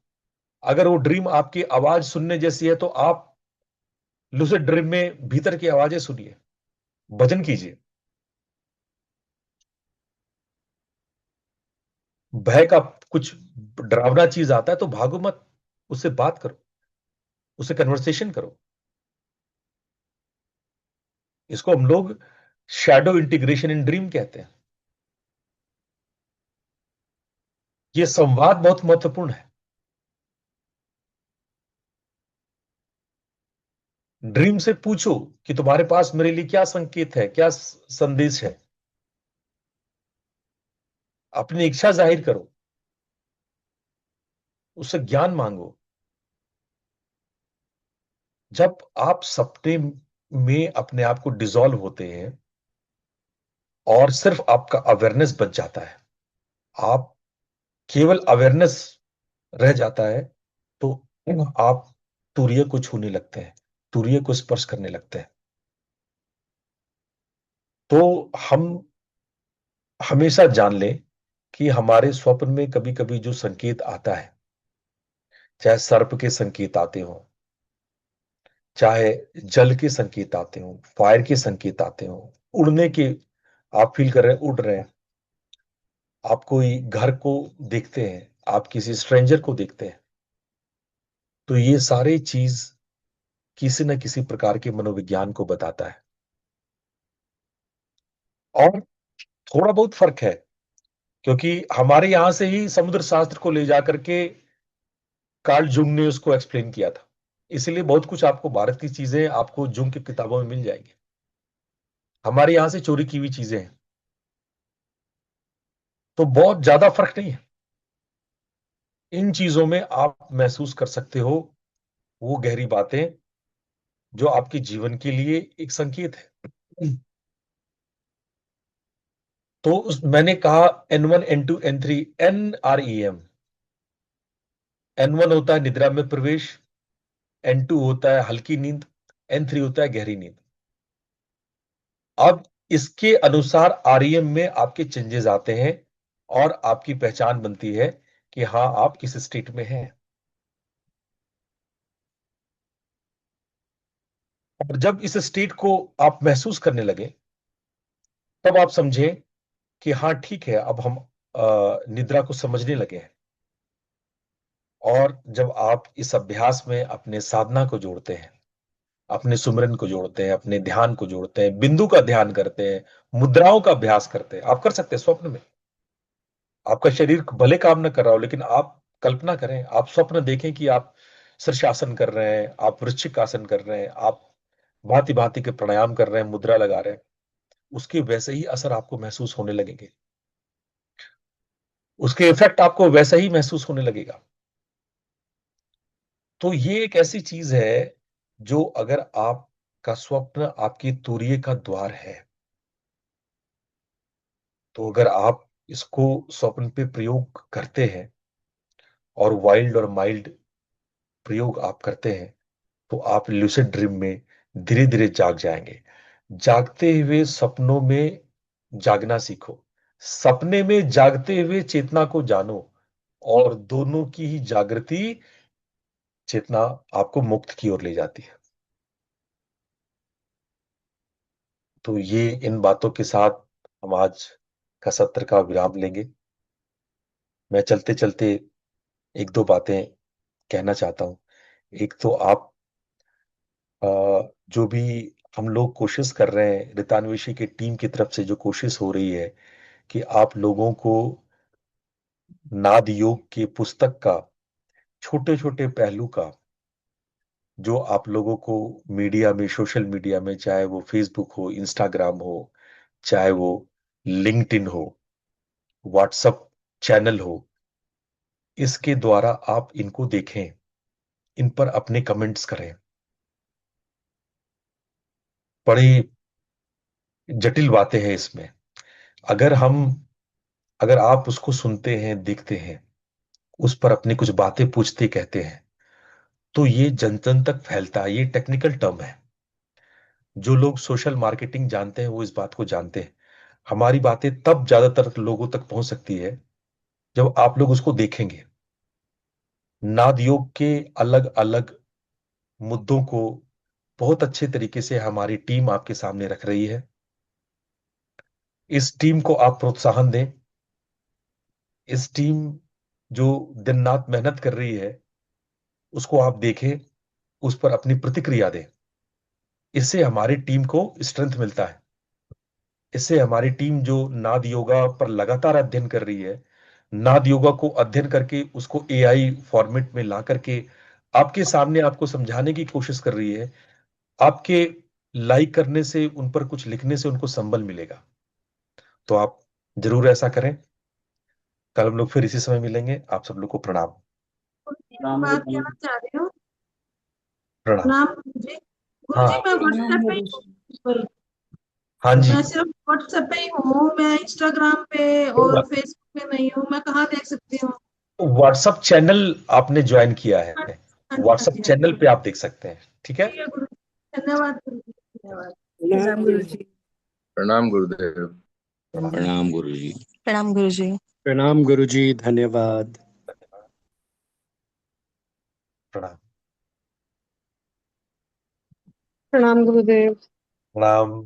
अगर वो ड्रीम आपकी आवाज सुनने जैसी है तो आप लूसिड ड्रीम में भीतर की आवाजें सुनिए, भजन कीजिए। भय का कुछ डरावना चीज आता है तो भागो मत, उससे बात करो, उससे कन्वर्सेशन करो। इसको हम लोग शैडो इंटीग्रेशन इन ड्रीम कहते हैं। ये संवाद बहुत महत्वपूर्ण है। ड्रीम से पूछो कि तुम्हारे पास मेरे लिए क्या संकेत है, क्या संदेश है। अपनी इच्छा जाहिर करो, उससे ज्ञान मांगो। जब आप सपने में अपने आप को डिसॉल्व होते हैं और सिर्फ आपका अवेयरनेस बच जाता है, आप केवल अवेयरनेस रह जाता है, तो आप तुरीय को छूने लगते हैं, तुरीय को स्पर्श करने लगते हैं। तो हम हमेशा जान लें कि हमारे स्वप्न में कभी कभी जो संकेत आता है, चाहे सर्प के संकेत आते हो, चाहे जल के संकेत आते हो, फायर के संकेत आते हो, उड़ने के, आप फील कर रहे हैं उड़ रहे हैं, आप कोई घर को देखते हैं, आप किसी स्ट्रेंजर को देखते हैं, तो ये सारे चीज किसी न किसी प्रकार के मनोविज्ञान को बताता है। और थोड़ा बहुत फर्क है, क्योंकि हमारे यहां से ही समुद्र शास्त्र को ले जाकर के कार्ल जुंग ने उसको एक्सप्लेन किया था। इसलिए बहुत कुछ आपको भारत की चीजें आपको जुंग की किताबों में मिल जाएंगी। हमारे यहां से चोरी की हुई चीजें हैं। तो बहुत ज्यादा फर्क नहीं है। इन चीजों में आप महसूस कर सकते हो वो गहरी बातें जो आपके जीवन के लिए एक संकेत है। तो मैंने कहा N1 N2 N3, NREM। N1 होता है निद्रा में प्रवेश, N2 होता है हल्की नींद, N3 होता है गहरी नींद। अब इसके अनुसार REM में आपके चेंजेस आते हैं और आपकी पहचान बनती है कि हाँ आप किस स्टेट में हैं। और जब इस स्टेट को आप महसूस करने लगे तब आप समझें कि हाँ ठीक है, अब हम निद्रा को समझने लगे हैं। और जब आप इस अभ्यास में अपने साधना को जोड़ते हैं, अपने सुमिरन को जोड़ते हैं, अपने ध्यान को जोड़ते हैं, बिंदु का ध्यान करते हैं, मुद्राओं का अभ्यास करते हैं। आप कर सकते हैं स्वप्न में। आपका शरीर भले काम न कर रहा हो, लेकिन आप कल्पना करें, आप स्वप्न देखें कि आप शीर्षासन कर रहे हैं, आप वृश्चिक आसन कर रहे हैं, आप भांति भांति के प्राणायाम कर रहे हैं, मुद्रा लगा रहे हैं। उसके वैसे ही असर आपको महसूस होने लगेंगे, उसके इफेक्ट आपको वैसा ही महसूस होने लगेगा। तो ये एक ऐसी चीज है जो, अगर आपका स्वप्न आपकी तुरीय का द्वार है, तो अगर आप इसको स्वप्न पे प्रयोग करते हैं और वाइल्ड और माइल्ड प्रयोग आप करते हैं, तो आप लूसिड ड्रीम में धीरे धीरे जाग जाएंगे। जागते हुए सपनों में जागना सीखो, सपने में जागते हुए चेतना को जानो, और दोनों की ही जागृति चेतना आपको मुक्त की ओर ले जाती है। तो ये इन बातों के साथ हम आज का सत्र का विराम लेंगे। मैं चलते चलते एक दो बातें कहना चाहता हूं। एक तो आप जो भी हम लोग कोशिश कर रहे हैं, रितान्वेशी की टीम की तरफ से जो कोशिश हो रही है कि आप लोगों को नाद योग की पुस्तक का छोटे छोटे पहलू का, जो आप लोगों को मीडिया में, सोशल मीडिया में, चाहे वो फेसबुक हो, इंस्टाग्राम हो, चाहे वो लिंक्डइन हो, व्हाट्सएप चैनल हो, इसके द्वारा आप इनको देखें, इन पर अपने कमेंट्स करें। बड़ी जटिल बातें हैं इसमें। अगर हम अगर आप उसको सुनते हैं, देखते हैं, उस पर अपनी कुछ बातें पूछते कहते हैं, तो ये जन जन तक फैलता है। ये टेक्निकल टर्म है। जो लोग सोशल मार्केटिंग जानते हैं वो इस बात को जानते हैं। हमारी बातें तब ज्यादातर लोगों तक पहुंच सकती है जब आप लोग उसको देखेंगे। नाद योग के अलग अलग मुद्दों को बहुत अच्छे तरीके से हमारी टीम आपके सामने रख रही है। इस टीम को आप प्रोत्साहन दें। इस टीम जो दिन रात मेहनत कर रही है, उसको आप देखें, उस पर अपनी प्रतिक्रिया दें। इससे हमारी टीम को स्ट्रेंथ मिलता है। इससे हमारी टीम जो नाद योगा पर लगातार अध्ययन कर रही है, नाद योगा को अध्ययन करके उसको एआई फॉर्मेट में ला करके आपके सामने आपको समझाने की कोशिश कर रही है, आपके लाइक करने से, उन पर कुछ लिखने से उनको संबल मिलेगा। तो आप जरूर ऐसा करें। कल हम लोग फिर इसी समय मिलेंगे। आप सब लोग को प्रणाम। प्रणाम बात गुरु कहना चाह रही हूँ। प्रणाम। नाम गुरुजी। गुरुजी हाँ। मैं प्रणाम व्हाट्सएप पे गुरु जी। ही हूँ। हाँ जी। मैं सिर्फ व्हाट्सएप पे ही हूँ, मैं इंस्टाग्राम पे और फेसबुक पे नहीं हूँ। मैं कहाँ देख सकती हूँ? व्हाट्सएप चैनल आपने ज्वाइन किया हाँ है, हाँ जी, हाँ व्हाट्सएप जी, हाँ चैनल जी। पे आप देख सकते हैं। ठीक है। ठीक है गुरुजी, धन्यवाद गुरुजी, धन्यवाद। प्रणाम गुरु जी। प्रणाम गुरुदेव। प्रणाम गुरुजी। प्रणाम गुरुजी। प्रणाम गुरु जी, धन्यवाद। प्रणाम। प्रणाम गुरुदेव। प्रणाम।